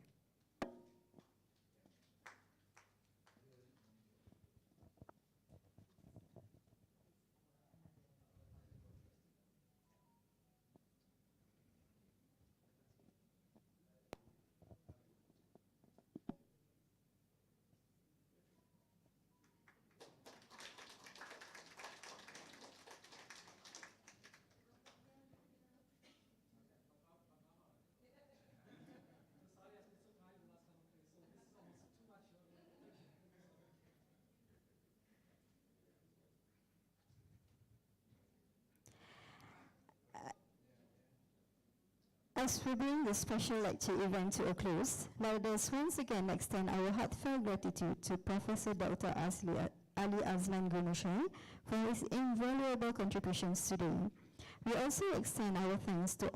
As we bring this special lecture event to a close, let us once again extend our heartfelt gratitude to Professor Dr. Ali Aslan Gümüşay for his invaluable contributions today. We also extend our thanks to